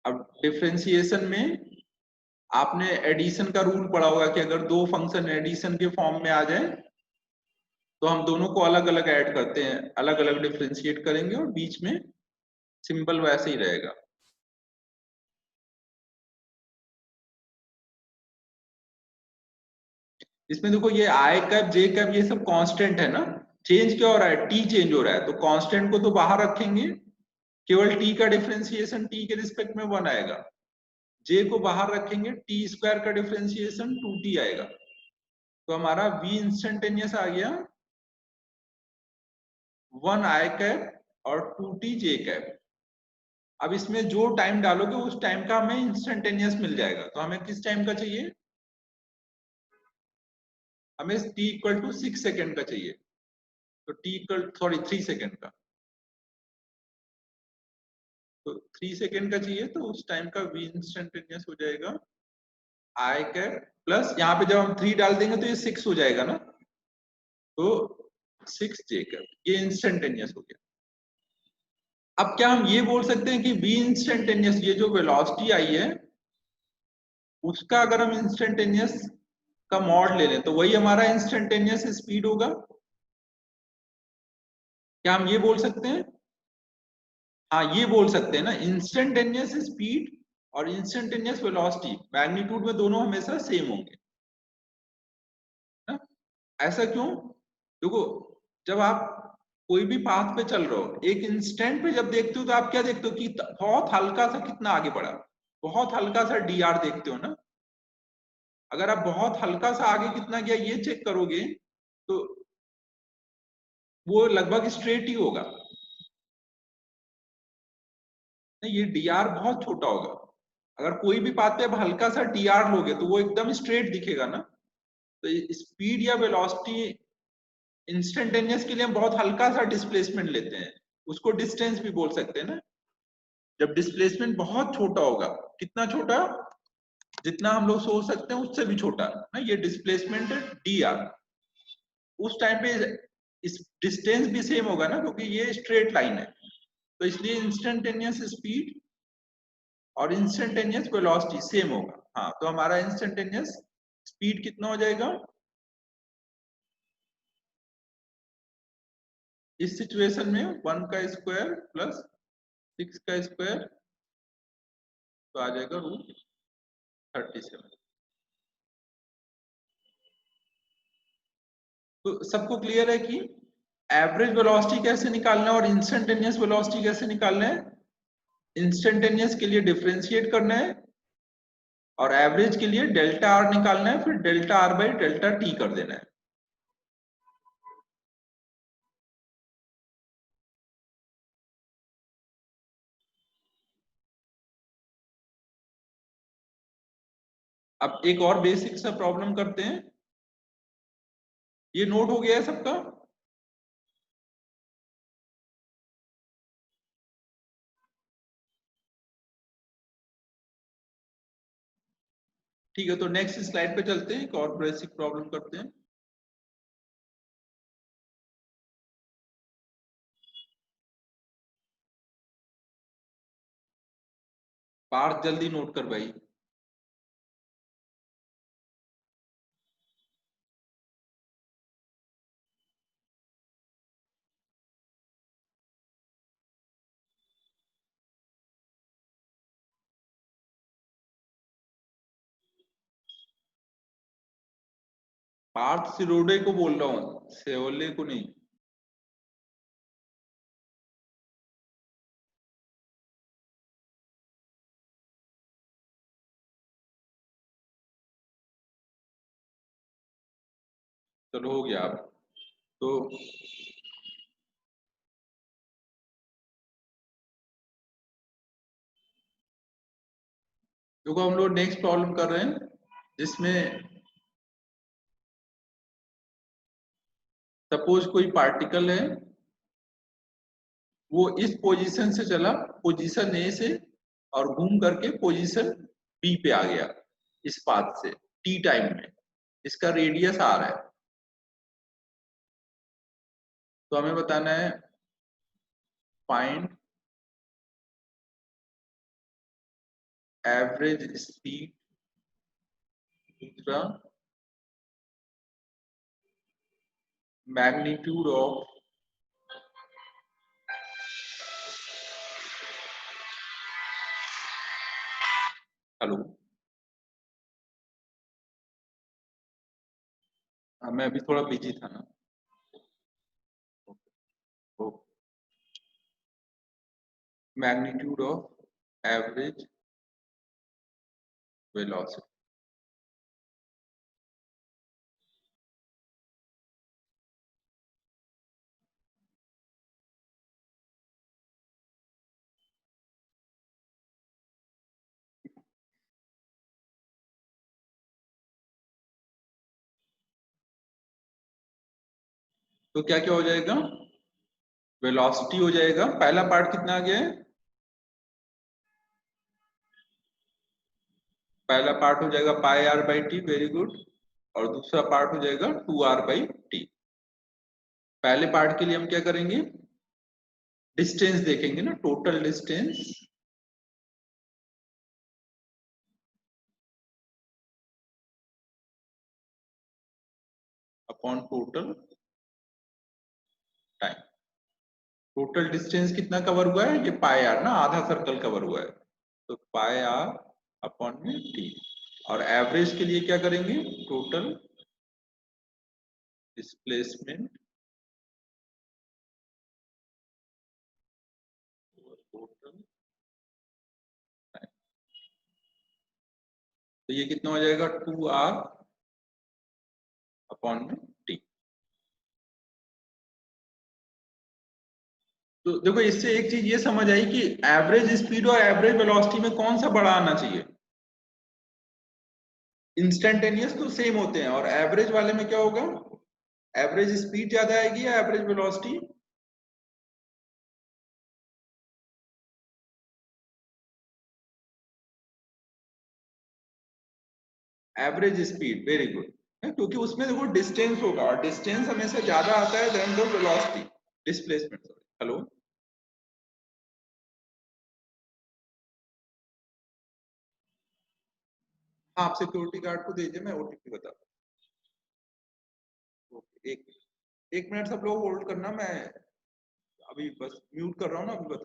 अब डिफ्रेंशिएशन में आपने एडिशन का रूल पढ़ा होगा कि अगर दो फंक्शन एडिशन के फॉर्म में आ जाए तो हम दोनों को अलग अलग ऐड करते हैं, अलग अलग डिफ्रेंशिएट करेंगे और बीच में सिंबल वैसे ही रहेगा। इसमें देखो ये आई कैप जे कैप ये सब कांस्टेंट है ना, चेंज क्या हो रहा है, टी चेंज हो रहा है, तो कांस्टेंट को तो बाहर रखेंगे, केवल टी का डिफरेंशिएशन टी के रिस्पेक्ट में 1 आएगा, जे को बाहर रखेंगे, टी स्क्वायर का डिफरेंशिएशन 2t आएगा, तो हमारा v इंस्टेंटेनियस आ गया 1 आई कैप और 2t जे कैप। अब इसमें जो टाइम डालोगे उस टाइम का हमें इंस्टेंटेनियस मिल जाएगा, तो हमें किस टाइम का चाहिए, हमें t इक्वल टू 6 सेकेंड का चाहिए, तो t इक्वल सॉरी 3 सेकेंड का, तो 3 सेकेंड का चाहिए, तो उस टाइम का v इंस्टेंटेनियस हो जाएगा आई कैप प्लस, यहाँ पे जब हम 3 डाल देंगे तो ये 6 हो जाएगा ना, तो 6 जे कैप, ये इंस्टेंटेनियस हो गया। अब क्या हम ये बोल सकते हैं कि v इंस्टेंटेनियस, ये जो वेलोसिटी आई है उसका अगर हम इंस्टेंटेनियस का मॉड ले लें तो वही हमारा इंस्टेंटेनियस स्पीड होगा, क्या हम ये बोल सकते हैं, हाँ ये बोल सकते हैं ना, इंस्टेंटेनियस स्पीड और इंस्टेंटेनियस वेलोसिटी मैग्नीट्यूड में दोनों हमेशा सेम होंगे ना। ऐसा क्यों, देखो जब आप कोई भी पाथ पे चल रहे हो, एक इंस्टेंट पे जब देखते हो तो आप क्या देखते हो कि बहुत हल्का सा कितना आगे बढ़ा, बहुत हल्का सा dr देखते हो ना, अगर आप बहुत हल्का सा आगे कितना गया ये चेक करोगे तो वो लगभग स्ट्रेट ही होगा, नहीं ये dr बहुत छोटा होगा, अगर कोई भी पाथ पे आप हल्का सा dr लोगे तो वो एकदम स्ट्रेट दिखेगा ना, तो स्पीड या वेलोसिटी इंस्टेंटेनियस के लिए हम बहुत हल्का सा डिस्प्लेसमेंट लेते हैं, उसको डिस्टेंस भी बोल सकते हैं ना, जब डिस्प्लेसमेंट बहुत छोटा होगा, कितना छोटा, जितना हम लोग सोच सकते हैं उससे भी छोटा ना, ये डिस्प्लेसमेंट dr, उस टाइम पे इस डिस्टेंस भी सेम होगा ना क्योंकि ये स्ट्रेट लाइन है, तो इसलिए इंस्टेंटेनियस स्पीड और इंस्टेंटेनियस वेलोसिटी सेम होगा। हाँ तो हमारा इंस्टेंटेनियस स्पीड कितना हो जाएगा, इस सिचुएशन में 1 का स्क्वायर प्लस 6 का स्क्वायर, तो आ जाएगा √37। तो सबको क्लियर है कि एवरेज वेलोसिटी कैसे निकालना है और इंस्टेंटेनियस वेलोसिटी कैसे निकालना है, इंस्टेंटेनियस के लिए डिफरेंशिएट करना है और एवरेज के लिए डेल्टा आर निकालना है, फिर delta R by delta T कर देना है। अब एक और बेसिक सा प्रॉब्लम करते हैं, ये नोट हो गया है सबका, ठीक है, तो नेक्स्ट स्लाइड पे चलते हैं, एक और बेसिक प्रॉब्लम करते हैं। पार्थ जल्दी नोट कर भाई। पार्थ सिरोडे को बोल रहा हूँ, सेवले को नहीं। चलो हो गया। आप तो देखो हम लोग नेक्स्ट प्रॉब्लम कर रहे हैं जिसमें सपोज कोई पार्टिकल है, वो इस पोजीशन से चला, पोजीशन ए से, और घूम करके पोजीशन बी पे आ गया इस पाथ से टी टाइम में, इसका रेडियस आर है, तो हमें बताना है फाइंड एवरेज स्पीड, दूसरा मैग्नीट्यूड ऑफ हेलो मैं अभी थोड़ा बिजी था ना। Magnitude of average velocity. तो क्या क्या हो जाएगा, वेलोसिटी हो जाएगा। पहला पार्ट कितना आ गया है, पहला पार्ट हो जाएगा pi R by T, very good. और दूसरा पार्ट हो जाएगा 2r बाई टी। पहले पार्ट के लिए हम क्या करेंगे, डिस्टेंस देखेंगे ना, total distance upon total time. Total distance कितना कवर हुआ है, ये पाई आर ना, आधा सर्कल कवर हुआ है, तो पाई आर अपॉन में टी। और एवरेज के लिए क्या करेंगे, टोटल डिस्प्लेसमेंट टोटल टाइम। तो ये कितना हो जाएगा, 2r अपॉन में टी। तो देखो इससे एक चीज ये समझ आई कि एवरेज स्पीड और एवरेज वेलोसिटी में कौन सा बड़ा आना चाहिए। इंस्टेंटेनियस तो सेम होते हैं, और एवरेज वाले में क्या होगा, एवरेज स्पीड ज्यादा आएगी या average velocity. Average speed, very good. क्योंकि उसमें देखो डिस्टेंस होगा, और डिस्टेंस हमेशा ज्यादा आता है than the velocity, displacement. Hello, हाँ आप सिक्योरिटी गार्ड को दीजिए, मैं ओटीपी बता दूं। ओके, एक मिनट सब लोग होल्ड करना, मैं अभी बस म्यूट कर रहा हूँ ना, अभी बता।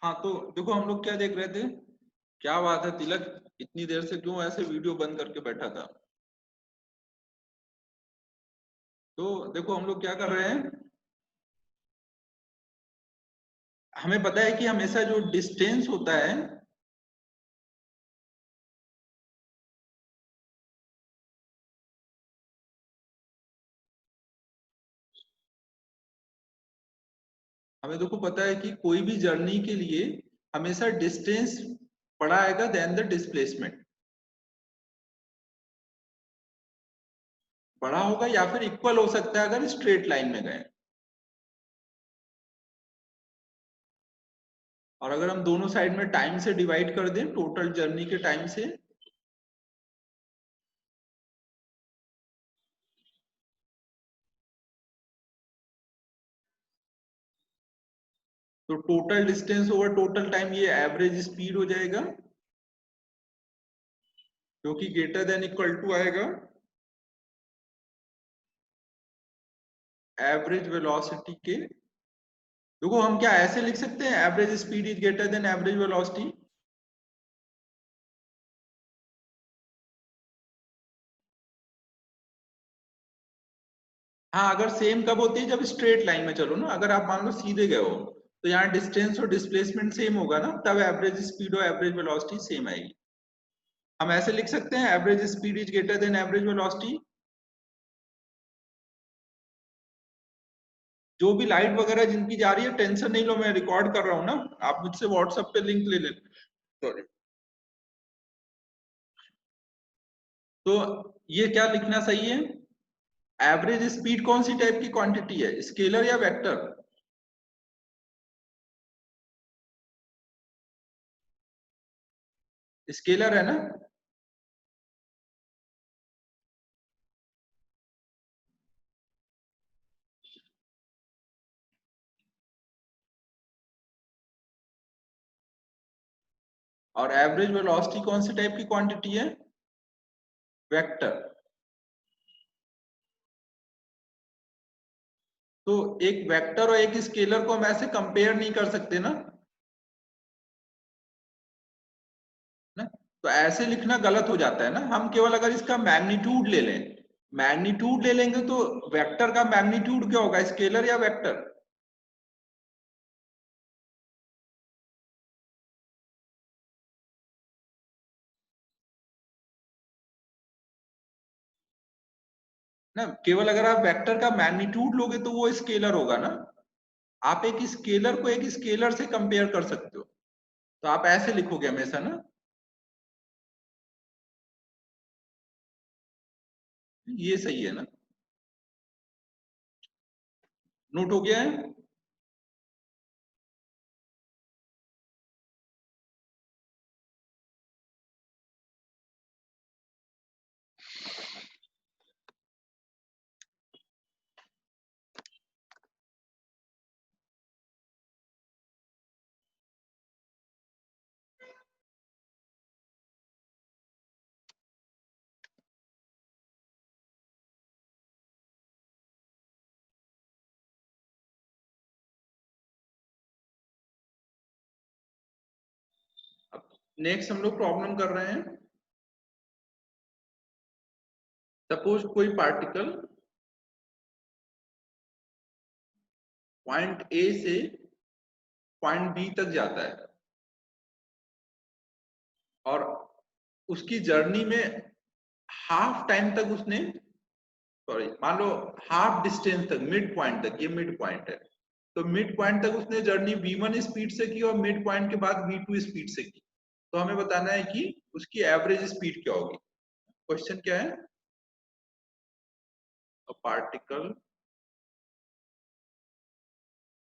हाँ तो देखो हम लोग क्या देख रहे थे, क्या बात है तिलक, इतनी देर से क्यों ऐसे वीडियो बंद करके बैठा था। तो देखो हम लोग क्या कर रहे हैं, हमें पता है कि हमेशा जो डिस्टेंस होता है, हमें देखो पता है कि कोई भी जर्नी के लिए हमेशा डिस्टेंस बड़ा आएगा देन द डिस्प्लेसमेंट, बड़ा होगा या फिर इक्वल हो सकता है अगर स्ट्रेट लाइन में गए। और अगर हम दोनों साइड में टाइम से डिवाइड कर दें, टोटल जर्नी के टाइम से, तो total distance over total time ये एवरेज स्पीड हो जाएगा, जो कि ग्रेटर देन इक्वल टू आएगा एवरेज वेलोसिटी के। देखो हम क्या ऐसे लिख सकते हैं, average speed is greater than average velocity. हाँ, अगर सेम कब होती है, जब स्ट्रेट लाइन में चलो ना। अगर आप मान लो सीधे गए हो तो यहाँ डिस्टेंस और डिस्प्लेसमेंट सेम होगा ना, तब एवरेज स्पीड और एवरेज वेलोसिटी सेम आएगी। हम ऐसे लिख सकते हैं average speed is greater than average velocity. जो भी लाइट वगैरह जिनकी जा रही है टेंशन नहीं लो, मैं रिकॉर्ड कर रहा हूँ ना, आप मुझसे व्हाट्सएप पे लिंक ले लेना। सॉरी। तो ये क्या लिखना सही है, एवरेज स्पीड कौन सी टाइप की क्वांटिटी है, स्केलर या वेक्टर? स्केलर है ना। और एवरेज वेलोसिटी कौन सी टाइप की क्वांटिटी है, वेक्टर। तो एक वेक्टर और एक स्केलर को हम ऐसे कंपेयर नहीं कर सकते ना, ना। तो ऐसे लिखना गलत हो जाता है ना। हम केवल अगर इसका मैग्नीट्यूड ले लें, मैग्नीट्यूड ले लेंगे तो वेक्टर का मैग्नीट्यूड क्या होगा, स्केलर या वेक्टर? ना, केवल अगर आप वेक्टर का मैग्नीट्यूड लोगे तो वो स्केलर होगा ना। आप एक स्केलर को एक स्केलर से कंपेयर कर सकते हो, तो आप ऐसे लिखोगे हमेशा ना। ये सही है ना, नोट हो गया है। अब नेक्स्ट हम लोग प्रॉब्लम कर रहे हैं। सपोज कोई पार्टिकल पॉइंट ए से पॉइंट बी तक जाता है और उसकी जर्नी में हाफ टाइम तक उसने, सॉरी मान लो हाफ डिस्टेंस तक, मिड पॉइंट तक, ये मिड पॉइंट है, तो मिड पॉइंट तक उसने जर्नी v1 स्पीड से की और मिड पॉइंट के बाद v2 स्पीड से की। तो हमें बताना है कि उसकी एवरेज स्पीड क्या होगी। क्वेश्चन क्या है, a particle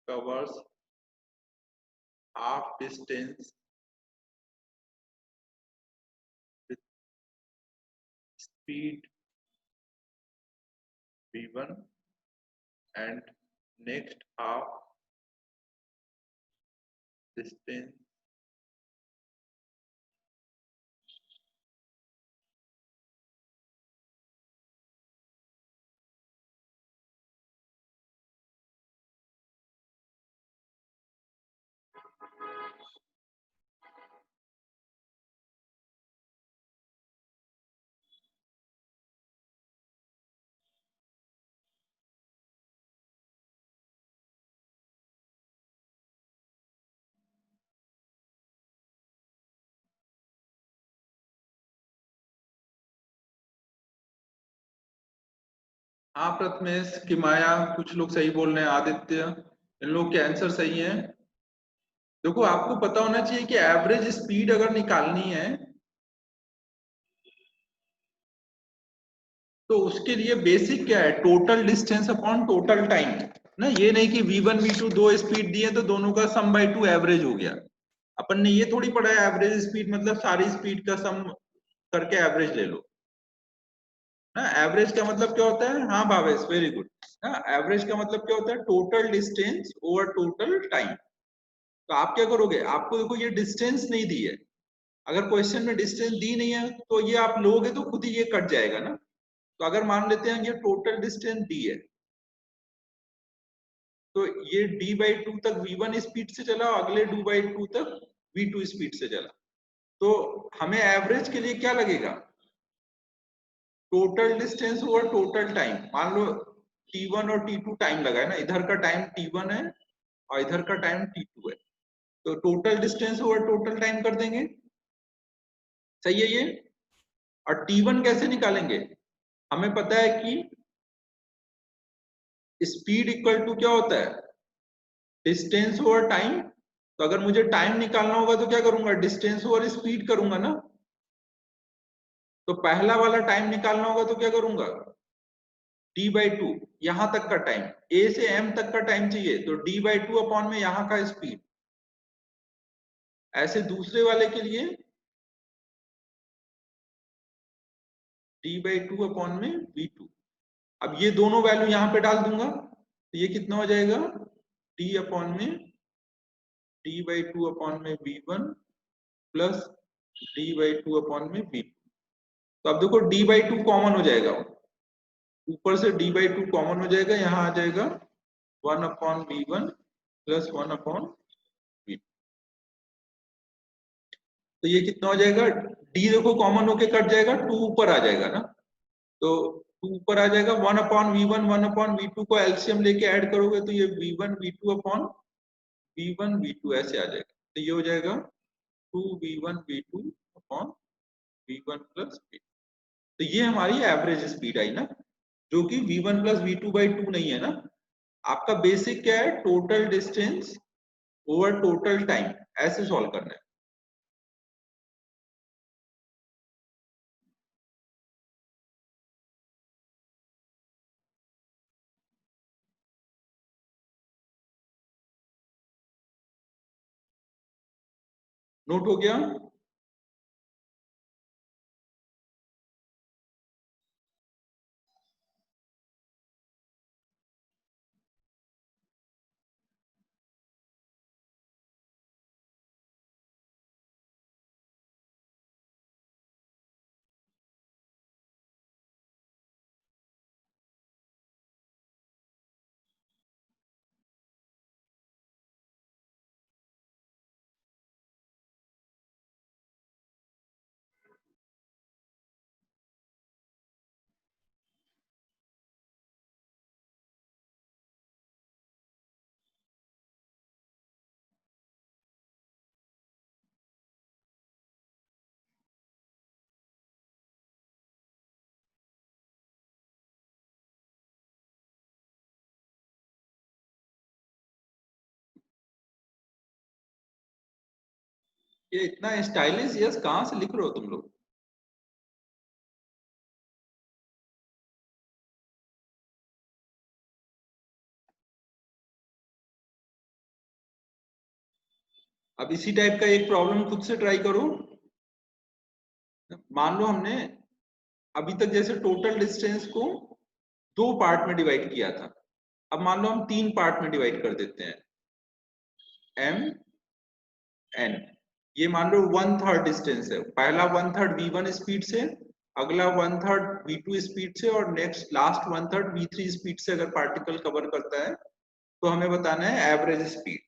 covers half distance with speed v1 and next half distance हाँ प्रथमेश, किमाया, कुछ लोग सही बोल रहे हैं, आदित्य, इन लोग के आंसर सही हैं। देखो आपको पता होना चाहिए कि एवरेज स्पीड अगर निकालनी है तो उसके लिए बेसिक क्या है, total distance upon total time ना। ये नहीं कि v1 v2 दो स्पीड दिए तो दोनों का सम बाय 2 एवरेज हो गया। अपन ने ये थोड़ी पढ़ा है एवरेज स्पीड मतलब सारी स्पीड का सम करके एवरेज ले लो ना। एवरेज का मतलब क्या होता है, हाँ भावेश वेरी गुड ना, एवरेज का मतलब क्या होता है, total distance over total time. तो आप क्या करोगे, आपको देखो ये डिस्टेंस नहीं दी है, अगर क्वेश्चन में डिस्टेंस दी नहीं है तो ये आप लोगे तो खुद ही ये कट जाएगा ना। तो अगर मान लेते हैं ये टोटल डिस्टेंस दी है, तो ये d/2 तक v1 स्पीड से चला, अगले d/2 तक v2 स्पीड से चला। तो हमें एवरेज के लिए क्या लगेगा, total distance over total time. मान लो t1 और t2 टाइम लगा है ना, इधर का टाइम t1 है और इधर का टाइम t2 है, तो total distance over total time कर देंगे। सही है ये। और t1 कैसे निकालेंगे, हमें पता है कि स्पीड इक्वल टू क्या होता है, डिस्टेंस ओवर टाइम। तो अगर मुझे टाइम निकालना होगा तो क्या करूंगा, डिस्टेंस ओवर स्पीड करूंगा ना। तो पहला वाला टाइम निकालना होगा तो क्या करूंगा, d/2, यहां तक का टाइम, a से m तक का टाइम चाहिए तो d/2 अपॉन में यहां का स्पीड। ऐसे दूसरे वाले के लिए d/2 अपॉन में v2। अब ये दोनों वैल्यू यहां पे डाल दूंगा तो ये कितना हो जाएगा, d अपॉन में d/2 अपॉन में v1 प्लस d/2 अपॉन में v2। तो अब देखो d/2 कॉमन हो जाएगा, ऊपर से d/2 कॉमन हो जाएगा, यहाँ आ जाएगा 1 upon v1 plus 1 upon v2। तो ये कितना हो जाएगा, d देखो कॉमन होके कट जाएगा, 2 ऊपर आ जाएगा ना, तो 2 ऊपर आ जाएगा, 1 अपॉन v1 1 अपॉन v2 को एलसीएम लेके ऐड करोगे तो ये v1 v2 upon v1 v2 ऐसे आ जाएगा। तो ये हो जाएगा 2v1 v2 upon v1 plus v2। तो ये हमारी एवरेज स्पीड आई ना, जो कि v1 प्लस v2/2 नहीं है ना। आपका बेसिक क्या है, total distance over total time, ऐसे सॉल्व करना है। नोट हो गया। ये इतना स्टाइलिश यस कहाँ से लिख रहे हो तुम लोग। अब इसी टाइप का एक प्रॉब्लम खुद से ट्राई करो। मान लो हमने अभी तक जैसे टोटल डिस्टेंस को 2 पार्ट में डिवाइड किया था, अब मान लो हम 3 पार्ट में डिवाइड कर देते हैं, m n। ये मान लो 1/3 डिस्टेंस है, पहला 1/3 v1 स्पीड से, अगला 1/3 v2 स्पीड से, और नेक्स्ट लास्ट 1/3 v3 स्पीड से अगर पार्टिकल कवर करता है तो हमें बताना है एवरेज स्पीड।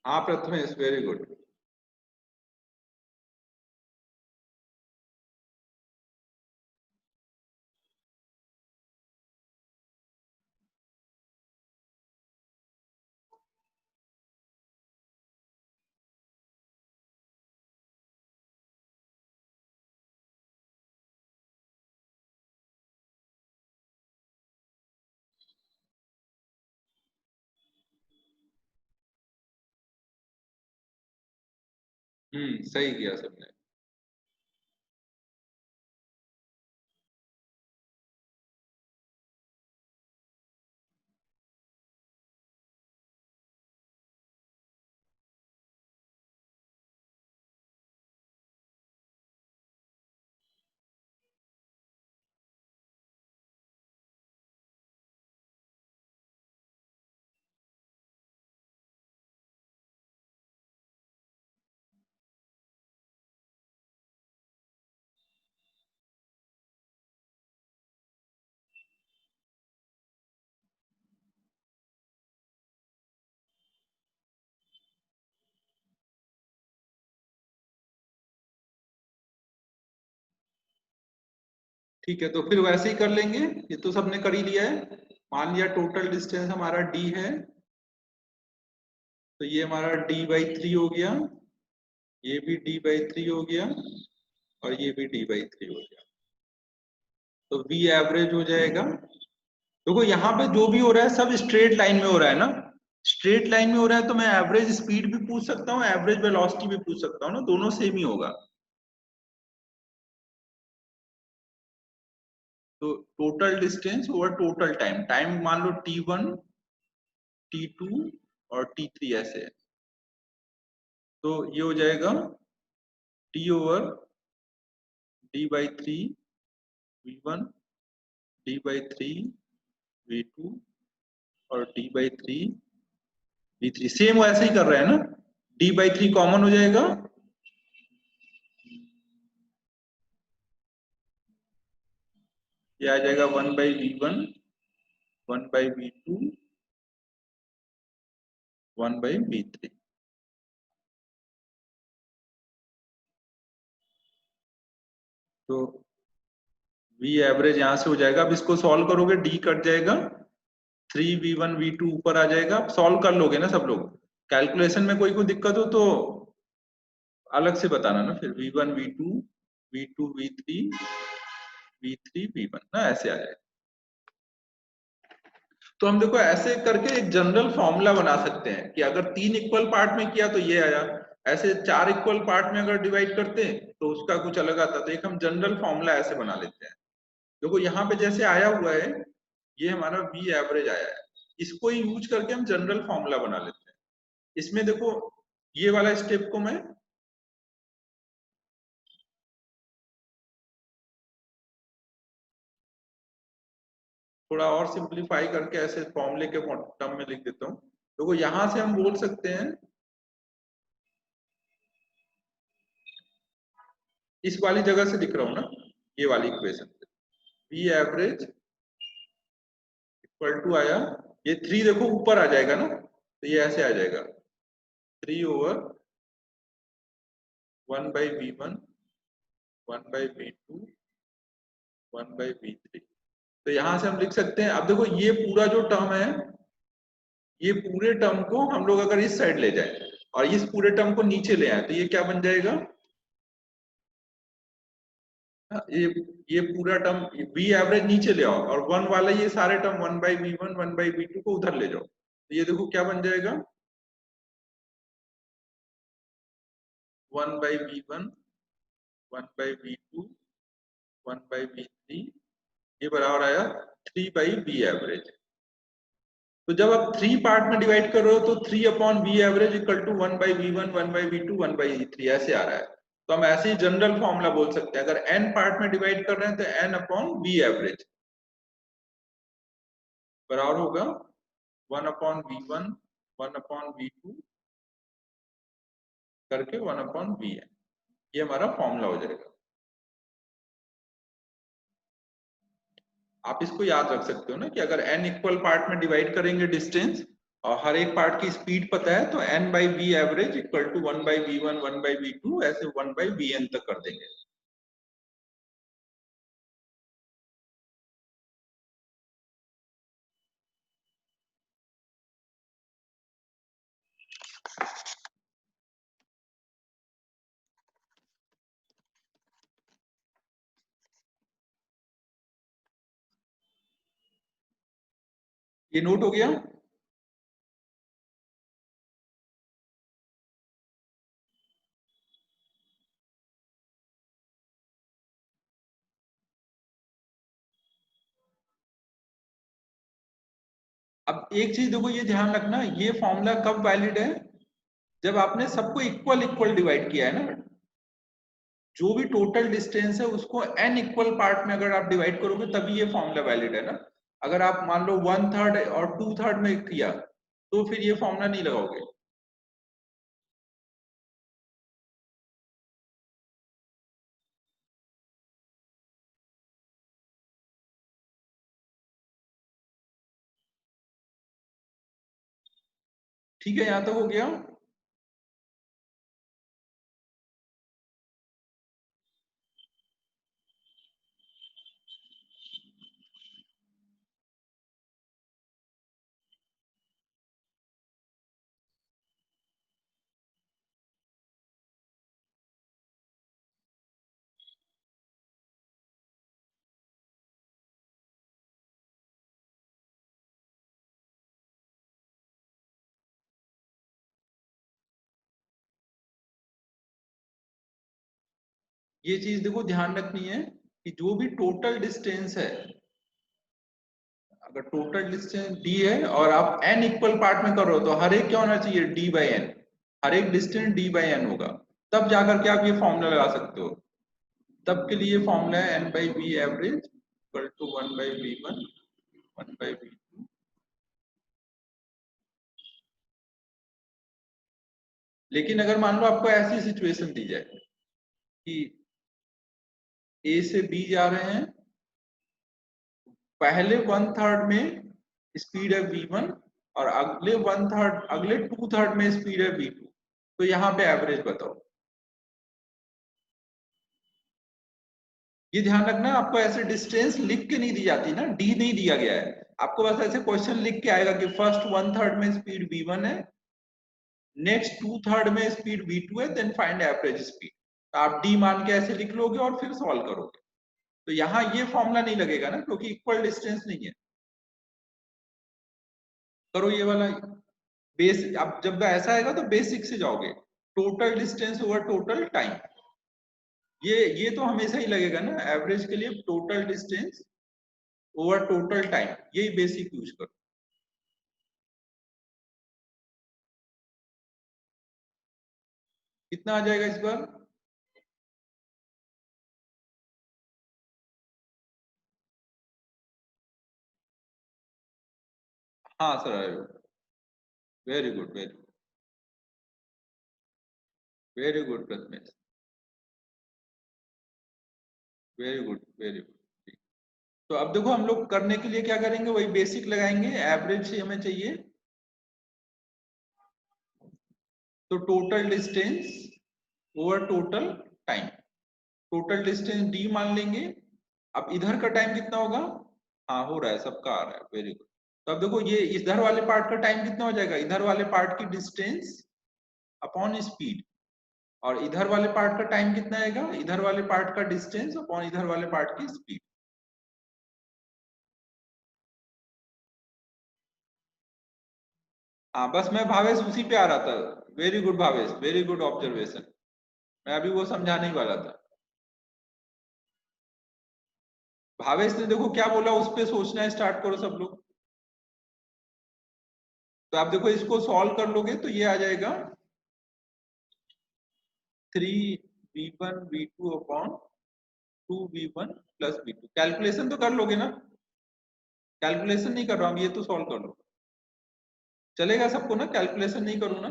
हाँ प्रथमेश, वेरी गुड। सही किया सबने। ठीक है, तो फिर वैसे ही कर लेंगे, ये तो सबने कर ही लिया है। मान लिया टोटल डिस्टेंस हमारा d है, तो ये हमारा d/3 हो गया, ये भी d/3 हो गया, और ये भी d/3 हो गया। तो v एवरेज हो जाएगा, देखो यहाँ पे जो भी हो रहा है सब स्ट्रेट लाइन में हो रहा है ना, स्ट्रेट लाइन में हो रहा है, तो मैं एवरेज स्पीड भी पूछ सकता हूँ, एवरेज वेलोसिटी भी पूछ सकता हूँ ना, दोनों सेम ही होगा। तो total distance over total time, time मान लो t1, t2 और t3 ऐसे है, तो ये हो जाएगा t over d/3 v1, d/3 v2 और d/3 v3, सेम वैसे ही कर रहे हैं ना, d/3 कॉमन हो जाएगा, ये आ जाएगा 1/v1, 1/v2, 1/v3। तो v एवरेज यहां से हो जाएगा, अब इसको सॉल्व करोगे d कट जाएगा, 3v1 v2 ऊपर आ जाएगा, सॉल्व कर लोगे ना सब लोग, कैलकुलेशन में कोई दिक्कत हो तो अलग से बताना ना, फिर v1 v2 v2 v3 v3 v1 ना, ऐसे आ जाएगा। तो हम देखो ऐसे करके एक जनरल फॉर्मूला बना सकते हैं कि अगर 3 इक्वल पार्ट में किया तो ये आया, ऐसे 4 इक्वल पार्ट में अगर डिवाइड करते तो उसका कुछ अलग आता, तो एक हम जनरल फॉर्मूला ऐसे बना लेते हैं। देखो यहाँ पे जैसे आया हुआ है, ये हमारा v एवरेज आया है, इसको ही यूज करके हम जनरल फॉर्मूला बना लेते हैं। इसमें देखो ये वाला स्टेप को मैं थोड़ा और सिंप्लीफाई करके ऐसे फॉर्मूले के टर्म में लिख देता हूँ। देखो यहां से हम बोल सकते हैं, इस वाली जगह से लिख रहा हूं ना, ये वाली इक्वेशन से v एवरेज इक्वल टू आया, ये 3 देखो ऊपर आ जाएगा ना, तो ये ऐसे आ जाएगा 3 ओवर 1/v1, 1/v2, 1/v3। तो यहां से हम लिख सकते हैं, अब देखो ये पूरा जो टर्म है, ये पूरे टर्म को हम लोग अगर इस साइड ले जाए और इस पूरे टर्म को नीचे ले आए, तो ये क्या बन जाएगा, ये ये पूरा टर्म v एवरेज नीचे ले आओ, और 1 वाला ये सारे टर्म 1/v1 1/v2 को उधर ले जाओ, तो ये देखो क्या बन जाएगा, 1/v1, 1/v2, 1/v3, ये बराबर आया 3/v एवरेज। तो जब आप 3 पार्ट में डिवाइड कर रहे हो तो 3/v average equal to 1/v1, 1/v2, 1/v3 ऐसे आ रहा है। तो हम ऐसे ही जनरल फॉर्मूला बोल सकते हैं, अगर n पार्ट में डिवाइड कर रहे हैं तो n/v एवरेज बराबर होगा 1/v1, 1/v2 करके 1/vn, ये हमारा फॉर्मूला हो जाएगा। आप इसको याद रख सकते हो ना कि अगर n इक्वल पार्ट में डिवाइड करेंगे डिस्टेंस और हर एक पार्ट की स्पीड पता है, तो n/v average equal to 1/v1, 1/v2 ऐसे 1/vn तक कर देंगे। ये नोट हो गया। अब एक चीज देखो, ये ध्यान रखना, ये फॉर्मूला कब वैलिड है, जब आपने सबको इक्वल इक्वल डिवाइड किया है ना, जो भी टोटल डिस्टेंस है उसको n इक्वल पार्ट में अगर आप डिवाइड करोगे तभी ये फॉर्मूला वैलिड है ना। अगर आप मान लो 1/3 और 2/3 में किया तो फिर ये फॉर्मूला नहीं लगाओगे। ठीक है, यहां तक हो गया। ये चीज देखो ध्यान रखनी है कि जो भी टोटल डिस्टेंस है, अगर टोटल डिस्टेंस d है और आप n इक्वल पार्ट में कर रहे हो तो हर एक क्या होना चाहिए d/n, हर एक डिस्टेंस d/n होगा, तब जाकर के आप ये फॉर्मूला लगा सकते हो। तब के लिए फॉर्मूला है n/b average equal to 1/v1 1/v2। लेकिन अगर मान लो आपको ऐसी सिचुएशन दी जाए कि a से b जा रहे हैं, पहले 1/3 में स्पीड है v1 और अगले 1/3 अगले 2/3 में स्पीड है v2, तो यहाँ पे एवरेज बताओ। ये ध्यान रखना आपको ऐसे डिस्टेंस लिख के नहीं दी जाती ना, डी नहीं दिया गया है आपको, बस ऐसे क्वेश्चन लिख के आएगा कि फर्स्ट 1/3 में स्पीड v1 है, नेक्स्ट 2/3 में स्पीड v2 है, देन फाइंड एवरेज स्पीड। तो आप डी मान के ऐसे लिख लोगे और फिर सॉल्व करोगे। तो यहाँ ये फॉर्मूला नहीं लगेगा ना, क्योंकि इक्वल डिस्टेंस नहीं है। करो ये वाला बेस, अब जब ऐसा आएगा तो बेसिक से जाओगे, total distance over total time. ये तो हमेशा ही लगेगा ना एवरेज के लिए, total distance over total time, यही बेसिक यूज करो। कितना आ जाएगा इस बार? हाँ sir, very good very good Prathamesh, very good. तो अब देखो हम लोग करने के लिए क्या करेंगे, वही बेसिक लगाएंगे, एवरेज से हमें चाहिए, तो total distance over total time, total distance D मान लेंगे। अब इधर का टाइम कितना होगा? हाँ हो रहा है, सबका आ रहा है, वेरी गुड। तो अब देखो ये इधर वाले पार्ट का टाइम कितना हो जाएगा, इधर वाले पार्ट की डिस्टेंस अपॉन स्पीड, और इधर वाले पार्ट का टाइम कितना आएगा, इधर वाले पार्ट का डिस्टेंस अपॉन इधर वाले पार्ट की स्पीड। हाँ बस मैं भावेश उसी पे आ रहा था, very good Bhavesh, very good observation, मैं अभी वो समझाने ही वाला था। भावेश ने देखो क्या बोला, उस पे सोचना स्टार्ट करो सब लोग। तो आप देखो इसको सॉल्व कर लोगे तो ये आ जाएगा 3v1v2 upon 2v1 plus v2। Calculation तो कर लोगे ना, कैलकुलेशन नहीं कर रहा हूँ, ये तो सॉल्व कर लो, चलेगा सबको ना, कैलकुलेशन नहीं करूँ ना,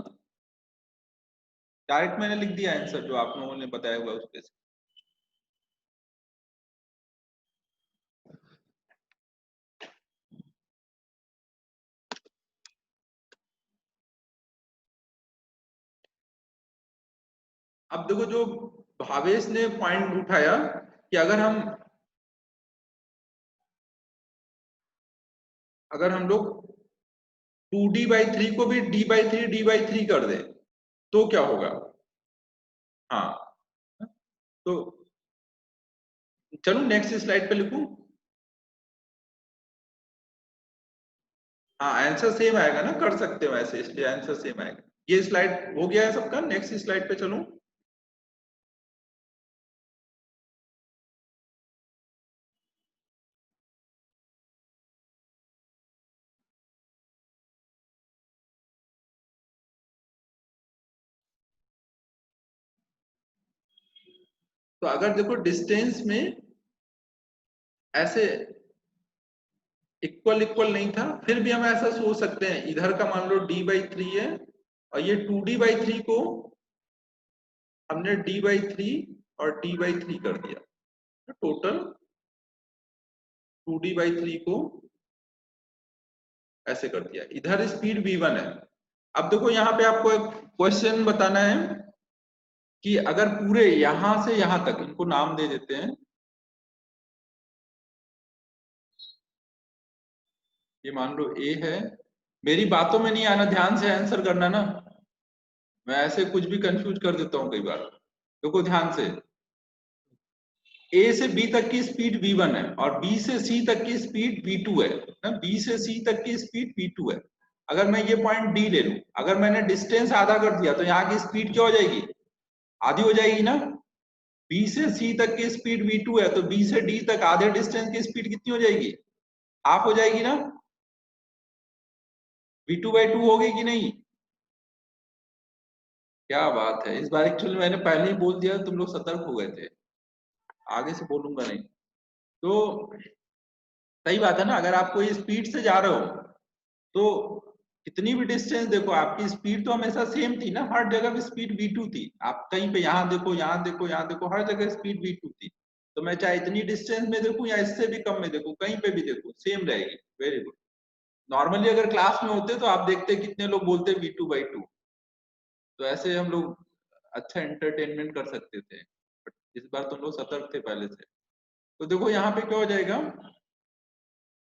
डायरेक्ट मैंने लिख दिया आंसर जो आप लोगों ने बताया हुआ उस पे से। अब देखो जो भावेश ने पॉइंट उठाया कि अगर हम लोग 2d/3 को भी d/3 कर दे तो क्या होगा? हाँ, तो चलो नेक्स्ट स्लाइड पे लिखूं। हाँ आंसर सेम आएगा ना, कर सकते हो ऐसे, इसलिए आंसर सेम आएगा। ये स्लाइड हो गया है सबका, नेक्स्ट स्लाइड पे चलूं। तो अगर देखो डिस्टेंस में ऐसे इक्वल इक्वल नहीं था, फिर भी हम ऐसा सोच सकते हैं, इधर का मान लो d/3 है और ये 2d/3 को हमने d/3 और d/3 कर दिया, तो टोटल 2d/3 को ऐसे कर दिया। इधर स्पीड v1 है। अब देखो यहाँ पे आपको एक क्वेश्चन बताना है कि अगर पूरे यहां से यहां तक, इनको नाम दे देते हैं, ये मान लो ए है, मेरी बातों में नहीं आना, ध्यान से आंसर करना ना, मैं ऐसे कुछ भी कंफ्यूज कर देता हूँ कई बार। देखो ध्यान से, ए से बी तक की स्पीड v1 है और बी से सी तक की स्पीड v2 है ना, बी से सी तक की स्पीड v2 है। अगर मैं ये पॉइंट डी ले लूं, अगर मैंने डिस्टेंस आधा कर दिया तो यहाँ की स्पीड क्या हो जाएगी, आधी हो जाएगी ना। बी से सी तक की स्पीड v2 है, तो बी से डी तक आधे डिस्टेंस की स्पीड कितनी हो जाएगी? हाफ हो जाएगी ना? v2/2 होगी कि नहीं? क्या बात है, इस बार एक्चुअली मैंने पहले ही बोल दिया, तुम लोग सतर्क हो गए थे, आगे से बोलूंगा नहीं। तो सही बात है ना, अगर आप कोई स्पीड से जा रहे हो तो कितनी भी डिस्टेंस देखो, आपकी स्पीड तो हमेशा सेम थी ना, हर जगह पे स्पीड v2 थी। आप कहीं पे यहाँ देखो, यहाँ देखो, यहाँ देखो, हर जगह स्पीड v2 थी। तो मैं चाहे इतनी डिस्टेंस में देखूं या इससे भी कम में देखूं, कहीं पे भी देखूं सेम रहेगी। Very good. नॉर्मली अगर क्लास में होते तो आप देखते कितने लोग बोलते v2/2, तो ऐसे हम लोग अच्छा एंटरटेनमेंट कर सकते थे, बट इस बार तुम लोग सतर्क थे पहले से। तो देखो यहाँ पे क्या हो जाएगा,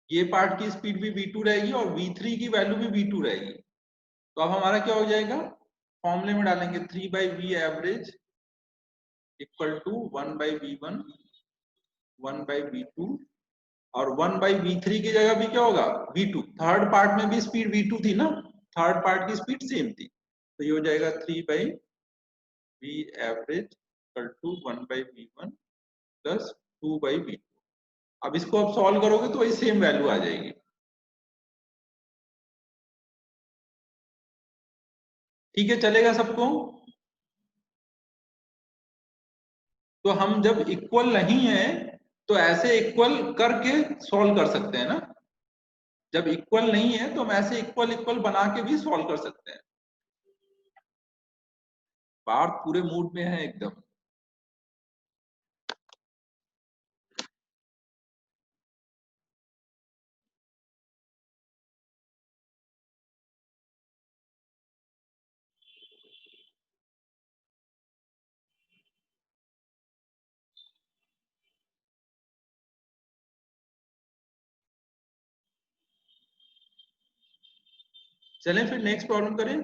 ये पार्ट की स्पीड भी v2 रहेगी और v3 की वैल्यू भी v2 रहेगी। तो अब हमारा क्या हो जाएगा, फॉर्मूले में डालेंगे 3/v average equal to 1/v1 1/v2, और 1/v3 की जगह भी क्या होगा, v2। थर्ड पार्ट में भी स्पीड v2 थी ना, थर्ड पार्ट की स्पीड सेम थी, तो ये हो जाएगा 3/v average equal to 1/v1 plus 2/v2। अब इसको आप सॉल्व करोगे तो वही सेम वैल्यू आ जाएगी। ठीक है, चलेगा सबको? तो हम जब इक्वल नहीं है तो ऐसे इक्वल करके सॉल्व कर सकते हैं ना, जब इक्वल नहीं है तो हम ऐसे इक्वल इक्वल बना के भी सॉल्व कर सकते हैं। पार्थ पूरे मूड में है एकदम। चलें फिर नेक्स्ट प्रॉब्लम करें।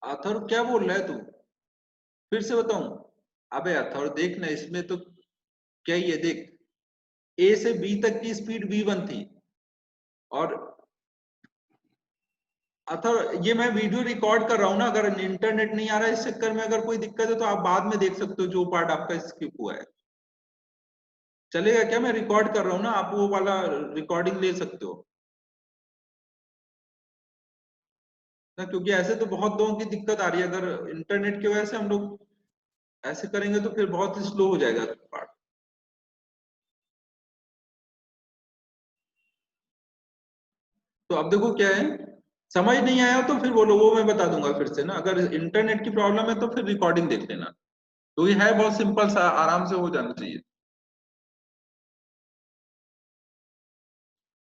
अथर्व क्या बोल रहा है तू, फिर से बताऊं? अबे अथर्व देख ना, इसमें तो क्या ही है, देख ए से बी तक की स्पीड v1 थी, और अथर्व ये मैं वीडियो रिकॉर्ड कर रहा हूं ना, अगर इंटरनेट नहीं आ रहा है इस चक्कर में अगर कोई दिक्कत है तो आप बाद में देख सकते हो जो पार्ट आपका स्किप हुआ है। चलेगा क्या? मैं रिकॉर्ड कर रहा हूँ ना, आप वो वाला रिकॉर्डिंग ले सकते हो ना, क्योंकि ऐसे तो बहुत लोगों की दिक्कत आ रही है, अगर इंटरनेट की वजह से हम लोग ऐसे करेंगे तो फिर बहुत स्लो हो जाएगा पार्ट। तो अब देखो क्या है, समझ नहीं आया तो फिर बोलो, वो मैं बता दूंगा फिर से ना, अगर इंटरनेट की प्रॉब्लम है तो फिर रिकॉर्डिंग देख लेना। तो ये है बहुत सिंपल सा, आराम से हो जाना चाहिए।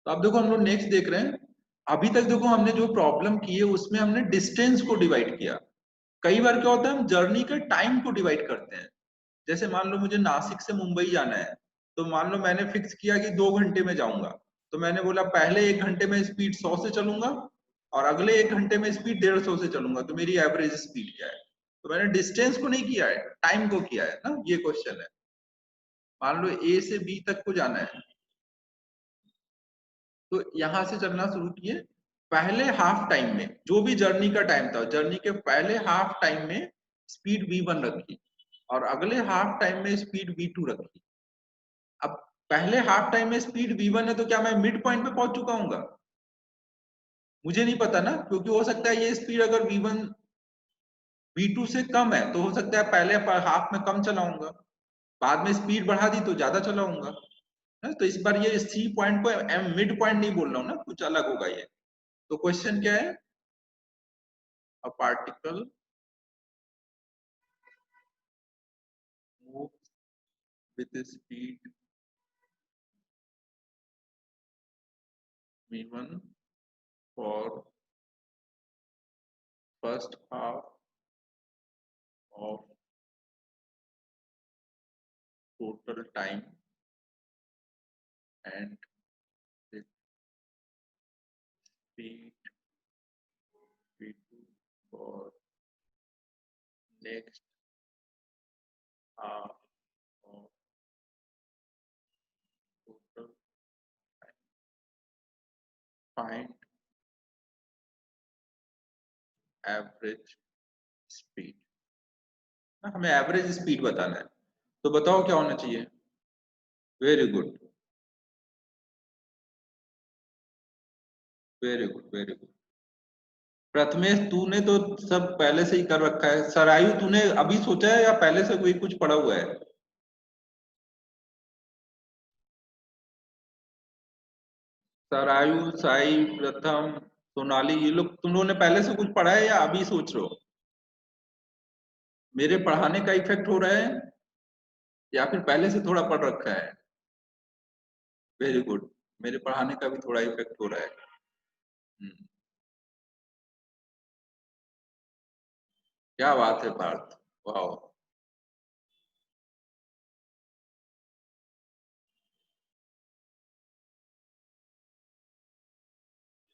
तो अब देखो हम लोग नेक्स्ट देख रहे हैं। अभी तक देखो हमने जो प्रॉब्लम की है उसमें हमने डिस्टेंस को डिवाइड किया। कई बार क्या होता है, हम जर्नी के टाइम को डिवाइड करते हैं। जैसे मान लो मुझे नासिक से मुंबई जाना है, तो मान लो मैंने फिक्स किया कि 2 घंटे में जाऊंगा, तो मैंने बोला पहले 1 घंटे में स्पीड 100 से चलूंगा और अगले 1 घंटे में स्पीड 150 से चलूंगा, तो मेरी एवरेज स्पीड क्या है? तो मैंने डिस्टेंस को नहीं किया है, टाइम को किया है ना, ये क्वेश्चन है। मान लो ए से बी तक को जाना है, तो यहां से चलना शुरू किए। पहले हाफ टाइम में जो भी जर्नी का टाइम था, जर्नी के पहले हाफ टाइम में स्पीड v1 रखी और अगले हाफ टाइम में स्पीड v2 रखी। अब पहले हाफ टाइम में स्पीड v1 है, तो क्या मैं मिड पॉइंट पे पहुंच चुका हूँ? मुझे नहीं पता ना, क्योंकि हो सकता है ये स्पीड अगर v1 v2 से कम है तो हो सकता है पहले हाफ में कम चलाऊंगा, बाद में स्पीड बढ़ा दी तो ज्यादा चलाऊंगा है। तो इस बार ये सी पॉइंट को मिड पॉइंट नहीं बोल रहा हूँ ना, कुछ अलग होगा ये। तो क्वेश्चन क्या है, a particle move with speed v1 for first half of total time and speed v2 for next half find average speed, हमें एवरेज स्पीड बताना है, तो बताओ क्या होना चाहिए। Very good, very good, very good. Prathamesh तूने तो सब पहले से ही कर रखा है। सरायु तूने अभी सोचा है या पहले से कोई कुछ पढ़ा हुआ है? सरायु, साई, प्रथम, सोनाली, ये लोग तुम लोगों ने पहले से कुछ पढ़ा है या अभी सोच रहे हो? मेरे पढ़ाने का इफेक्ट हो रहा है या फिर पहले से थोड़ा पढ़ रखा है? वेरी गुड, मेरे पढ़ाने का भी थोड़ा इफेक्ट हो रहा है। हम्म, क्या बात है पार्थ, वाह।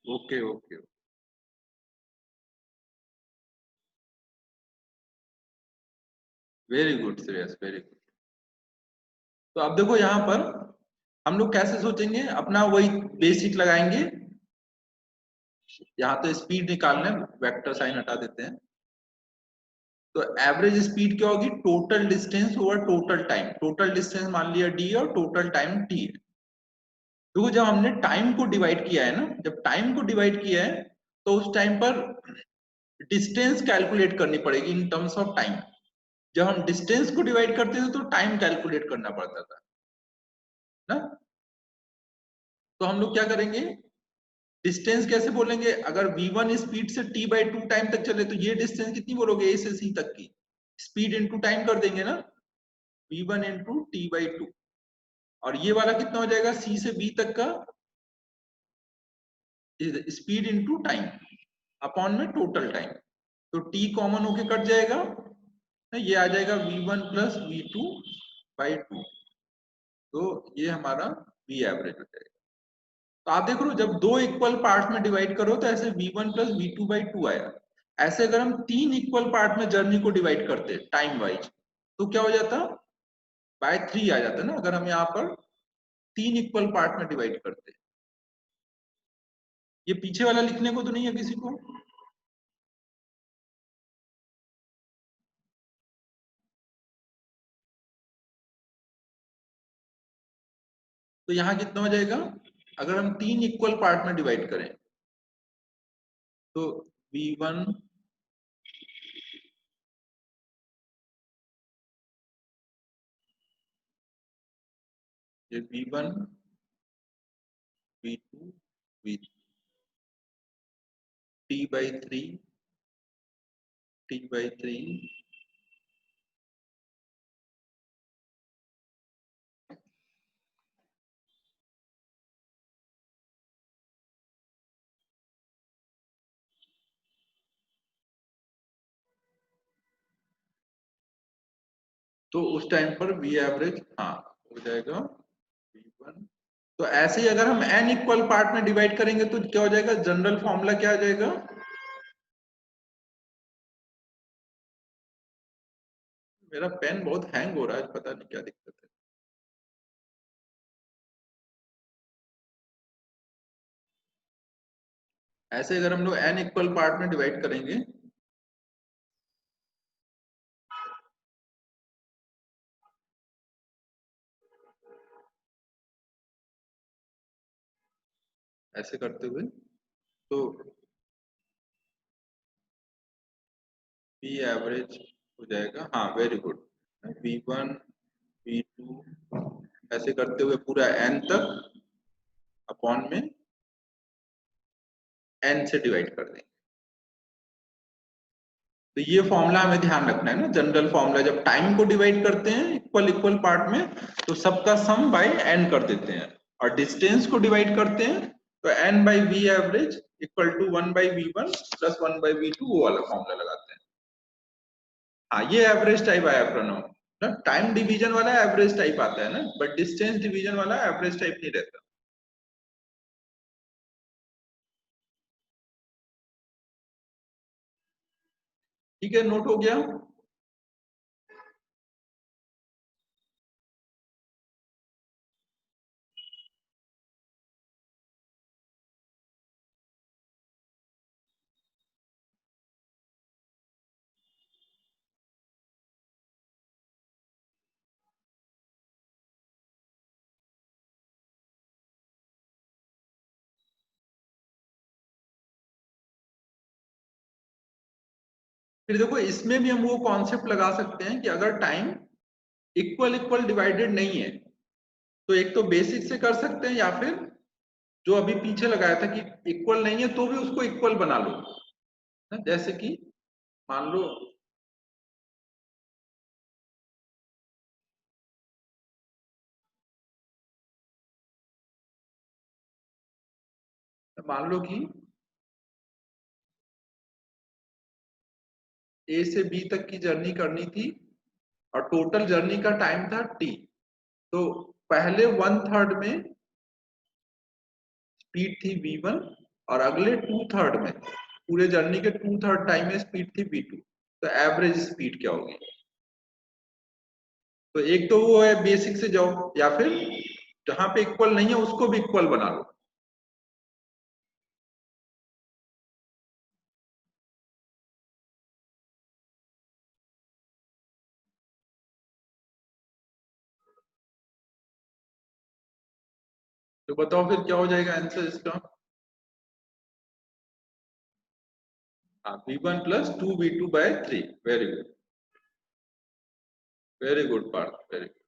Okay okay, very good Shreyas, very good. तो अब देखो यहाँ पर हम लोग कैसे सोचेंगे, अपना वही बेसिक लगाएंगे। यहाँ तो स्पीड निकालना है, वेक्टर साइन हटा देते हैं। तो एवरेज स्पीड क्या होगी? Total distance over total time. Total distance मान लिया डी और टोटल टाइम टी है। देखो जब हमने टाइम को डिवाइड किया है ना, जब टाइम को डिवाइड किया है तो उस टाइम पर डिस्टेंस कैलकुलेट करनी पड़ेगी इन टर्म्स ऑफ टाइम। जब हम डिस्टेंस को डिवाइड करते थे तो टाइम कैलकुलेट करना पड़ता था ना। तो हम लोग क्या करेंगे, डिस्टेंस कैसे बोलेंगे? अगर v1 स्पीड से t/2 टाइम तक चले तो ये डिस्टेंस कितनी बोलोगे? a से c तक की स्पीड इनटू टाइम कर देंगे ना, v1 इंटू t/2। और ये वाला कितना हो जाएगा? c से b तक का स्पीड इनटू टाइम अपॉन में टोटल टाइम। तो t कॉमन होके कट जाएगा, ये आ जाएगा v1 प्लस v2/2। तो ये हमारा v एवरेज हो जाएगा। तो आप देख रहे हो जब दो इक्वल पार्ट में डिवाइड करो तो ऐसे v1 प्लस v2/2 आया। ऐसे अगर हम तीन इक्वल पार्ट में जर्नी को डिवाइड करते टाइम वाइज तो क्या हो जाता? बाय 3 आ जाता ना, अगर हम यहाँ पर तीन इक्वल पार्ट में डिवाइड करते। ये पीछे वाला लिखने को तो नहीं है किसी को? तो यहाँ कितना हो जाएगा अगर हम तीन इक्वल पार्ट में डिवाइड करें? तो v1, ये v1, v2, v t/3, t/3, तो उस टाइम पर v एवरेज हाँ हो जाएगा v1। तो ऐसे ही अगर हम n इक्वल पार्ट में डिवाइड करेंगे तो क्या हो जाएगा? जनरल फॉर्मूला क्या आ जाएगा? मेरा पेन बहुत हैंग हो रहा है, पता नहीं क्या दिक्कत है। ऐसे अगर हम लोग n इक्वल पार्ट में डिवाइड करेंगे ऐसे करते हुए तो v एवरेज हो जाएगा, हाँ वेरी गुड, v1, v2 ऐसे करते हुए पूरा n तक अपॉन में n से डिवाइड कर देंगे। तो ये फॉर्मूला हमें ध्यान रखना है ना, जनरल फॉर्मूला। जब टाइम को डिवाइड करते हैं इक्वल इक्वल पार्ट में तो सबका सम बाय n कर देते हैं, और डिस्टेंस को डिवाइड करते हैं तो n/v average equal to 1/v1 plus 1/v2 वो वाला फॉर्मूला लगाते हैं। हाँ ये एवरेज टाइप आया प्रणव ना, टाइम डिवीजन वाला एवरेज टाइप आता है ना, बट डिस्टेंस डिवीजन वाला एवरेज टाइप नहीं रहता। ठीक है, नोट हो गया। फिर देखो इसमें भी हम वो कॉन्सेप्ट लगा सकते हैं कि अगर टाइम इक्वल इक्वल डिवाइडेड नहीं है तो एक तो बेसिक से कर सकते हैं, या फिर जो अभी पीछे लगाया था कि इक्वल नहीं है तो भी उसको इक्वल बना लो ना। जैसे कि मान लो कि ए से बी तक की जर्नी करनी थी और टोटल जर्नी का टाइम था टी। तो पहले 1/3 में स्पीड थी v1 और अगले 2/3 में, पूरे जर्नी के 2/3 टाइम में स्पीड थी v2। तो एवरेज स्पीड क्या होगी? तो एक तो वो है बेसिक से जाओ, या फिर जहां पे इक्वल नहीं है उसको भी इक्वल बना लो। तो बताओ फिर क्या हो जाएगा आंसर इसका? हाँ, v1 plus 2v2/3। Very good, very good Parth, very good.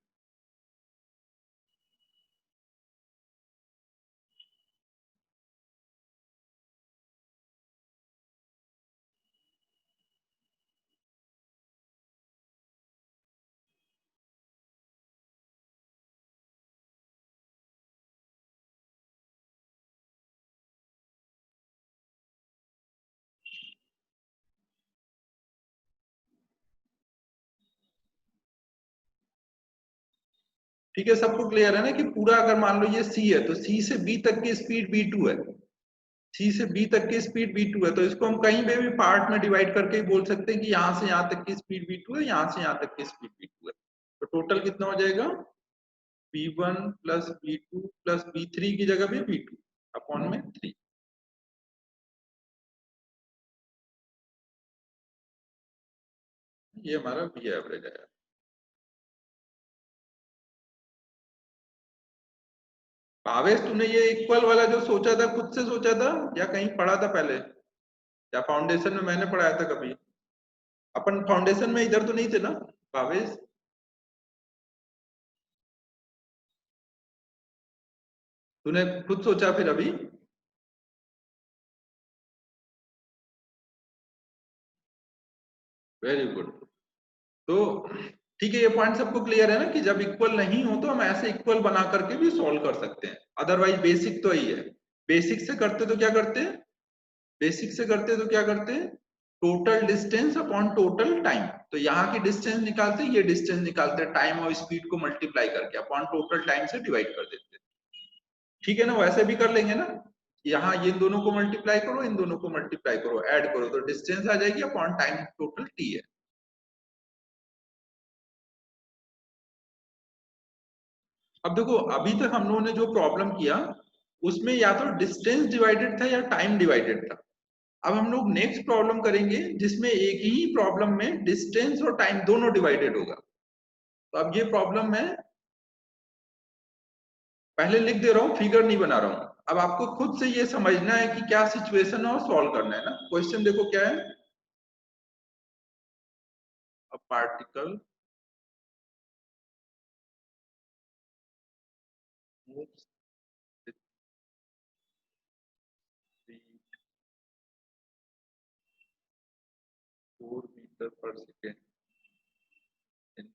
ठीक है, सबको क्लियर है ना कि पूरा अगर मान लो ये सी है तो सी से बी तक की स्पीड v2 है, सी से बी तक की स्पीड v2 है, तो इसको हम कहीं पे भी पार्ट में डिवाइड करके ही बोल सकते हैं कि यहाँ से यहाँ तक की स्पीड v2 है, यहाँ से यहाँ तक की स्पीड v2 है। तो टोटल कितना हो जाएगा? v1 plus v2 plus v3 की जगह भी v2 अपॉन में 3। ये हमारा v एवरेज आया। भावेश, तूने ये इक्वल वाला जो सोचा था खुद से सोचा था या कहीं पढ़ा था पहले, या फाउंडेशन में मैंने पढ़ाया था कभी? अपन फाउंडेशन में इधर तो नहीं थे ना भावेश? तूने खुद सोचा फिर अभी? Very good. तो ठीक है, ये पॉइंट सबको क्लियर है ना कि जब इक्वल नहीं हो तो हम ऐसे इक्वल बना करके भी सॉल्व कर सकते हैं। अदरवाइज बेसिक तो यही है, बेसिक से करते तो क्या करते हैं, बेसिक से करते तो क्या करते हैं, total distance upon total time. तो यहाँ की डिस्टेंस निकालते हैं, ये डिस्टेंस निकालते हैं, टाइम और स्पीड को मल्टीप्लाई करके अपॉन टोटल टाइम से डिवाइड कर देते हैं। ठीक है ना, वैसे भी कर लेंगे ना, यहाँ ये दोनों को मल्टीप्लाई करो, इन दोनों को मल्टीप्लाई करो, ऐड करो तो डिस्टेंस आ जाएगी अपॉन टाइम टोटल टी है। अब देखो अभी तक हम लोगों ने जो प्रॉब्लम किया उसमें या तो डिस्टेंस डिवाइडेड था या टाइम डिवाइडेड था। अब हम लोग नेक्स्ट प्रॉब्लम करेंगे जिसमें एक ही प्रॉब्लम में डिस्टेंस और टाइम दोनों डिवाइडेड होगा। तो अब ये प्रॉब्लम मैं पहले लिख दे रहा हूँ, फिगर नहीं बना रहा हूँ। अब आपको खुद से ये समझना है कि क्या सिचुएशन है और सॉल्व करना है ना। क्वेश्चन देखो क्या है, a particle moves with speed 4 meter per second in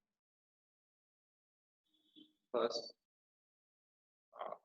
first half.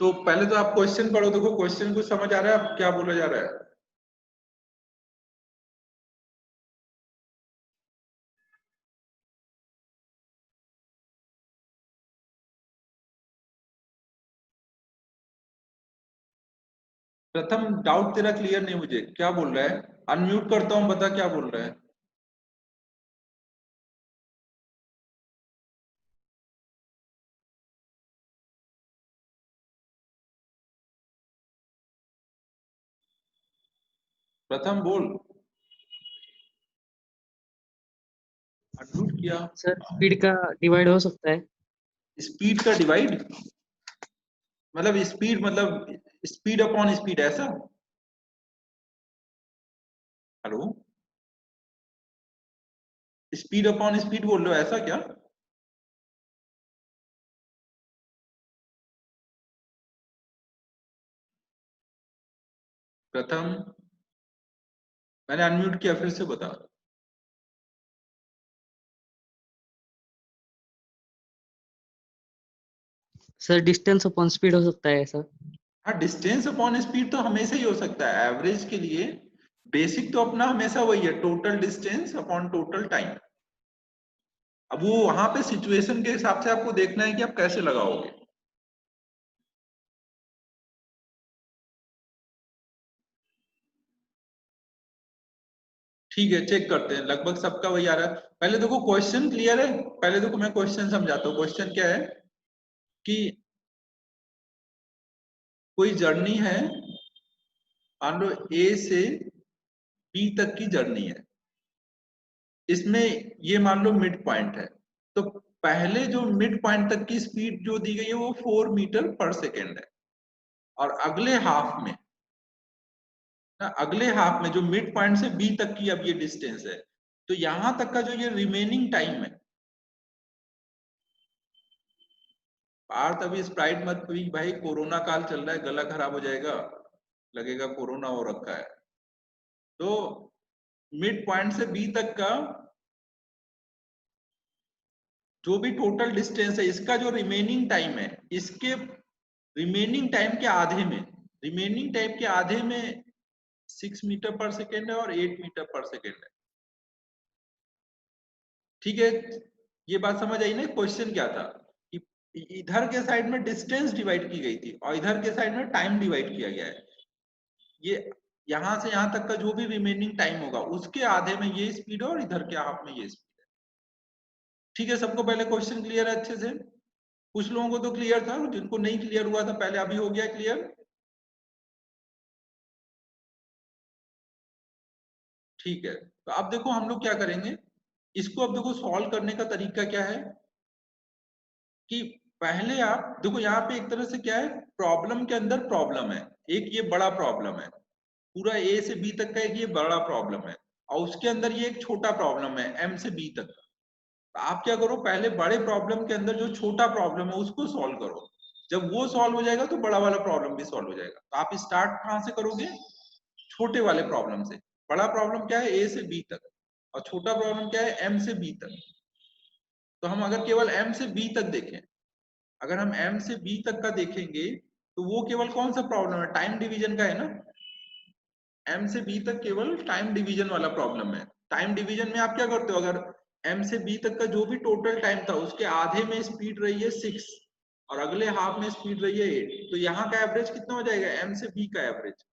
तो पहले तो आप क्वेश्चन पढ़ो, देखो क्वेश्चन कुछ समझ आ रहा है, क्या बोला जा रहा है? प्रथम डाउट तेरा क्लियर नहीं मुझे, क्या बोल रहा है? अनम्यूट करता हूं, बता क्या बोल रहा है। प्रथम बोल। अनम्यूट किया। सर स्पीड का डिवाइड हो सकता है। स्पीड का डिवाइड मतलब स्पीड, मतलब स्पीड अपॉन स्पीड, ऐसा? हेलो, स्पीड अपॉन स्पीड बोल रहे हो ऐसा क्या? प्रथम, मैंने अनम्यूट किया, फिर से बता। सर डिस्टेंस अपॉन स्पीड हो सकता है ऐसा। हाँ, डिस्टेंस अपॉन स्पीड तो हमेशा ही हो सकता है। एवरेज के लिए बेसिक तो अपना हमेशा वही है, total distance upon total time. अब वो वहां पे सिचुएशन के हिसाब से आपको देखना है कि आप कैसे लगाओगे। ठीक है, चेक करते हैं, लगभग सबका वही आ रहा है। पहले देखो क्वेश्चन क्लियर है, पहले देखो मैं क्वेश्चन समझाता हूँ। क्वेश्चन क्या है कि कोई जर्नी है, मान लो ए से बी तक की जर्नी है, इसमें ये मान लो मिड पॉइंट है। तो पहले जो मिड पॉइंट तक की स्पीड जो दी गई है वो 4 मीटर पर सेकेंड है, और अगले हाफ में ना, अगले हाफ में जो मिड पॉइंट से बी तक की अब ये डिस्टेंस है, तो यहां तक का जो ये रिमेनिंग टाइम है। पार्थ अभी स्प्राइट मत पी भाई, कोरोना काल चल रहा है, गला खराब हो जाएगा, लगेगा कोरोना हो रखा है। तो मिड पॉइंट से बी तक का जो भी टोटल डिस्टेंस है, इसका जो रिमेनिंग टाइम है, इसके रिमेनिंग टाइम के आधे में, रिमेनिंग टाइम के आधे में 6 मीटर पर सेकेंड है और 8 मीटर पर सेकेंड है। ठीक है, ये बात समझ आई ना? क्वेश्चन क्या था कि इधर के साइड में डिस्टेंस डिवाइड की गई थी और इधर के साइड में टाइम डिवाइड किया गया है। ये यहां से यहां तक का जो भी रिमेनिंग टाइम होगा उसके आधे में ये स्पीड है और इधर के हाफ में ये स्पीड है। ठीक है, सबको पहले क्वेश्चन क्लियर है अच्छे से? कुछ लोगों को तो क्लियर था, जिनको नहीं क्लियर हुआ था पहले, अभी हो गया क्लियर? ठीक है, तो अब देखो हम लोग क्या करेंगे इसको। अब देखो सॉल्व करने का तरीका क्या है कि पहले आप देखो यहाँ पे एक तरह से क्या है, प्रॉब्लम के अंदर प्रॉब्लम है। एक ये बड़ा प्रॉब्लम है, पूरा ए से बी तक का एक ये बड़ा प्रॉब्लम है, और उसके अंदर ये एक छोटा प्रॉब्लम है एम से बी तक का। तो आप क्या करो, पहले बड़े प्रॉब्लम के अंदर जो छोटा प्रॉब्लम है उसको सॉल्व करो। जब वो सॉल्व हो जाएगा तो बड़ा वाला प्रॉब्लम भी सॉल्व हो जाएगा। तो आप स्टार्ट कहाँ से करोगे? छोटे वाले प्रॉब्लम से। बड़ा प्रॉब्लम क्या है? ए से बी तक, और छोटा प्रॉब्लम क्या है? एम से बी तक। तो हम अगर केवल एम से बी तक देखें, अगर हम एम से बी तक का देखेंगे तो वो केवल कौन सा प्रॉब्लम है? टाइम डिवीजन का है ना। एम से बी तक केवल टाइम डिवीजन वाला प्रॉब्लम है। टाइम डिवीजन में आप क्या करते हो, अगर एम से बी तक का जो भी टोटल टाइम था उसके आधे में स्पीड रही है 6 और अगले हाफ में स्पीड रही है 8, तो यहाँ का एवरेज कितना हो जाएगा? एम से बी का एवरेज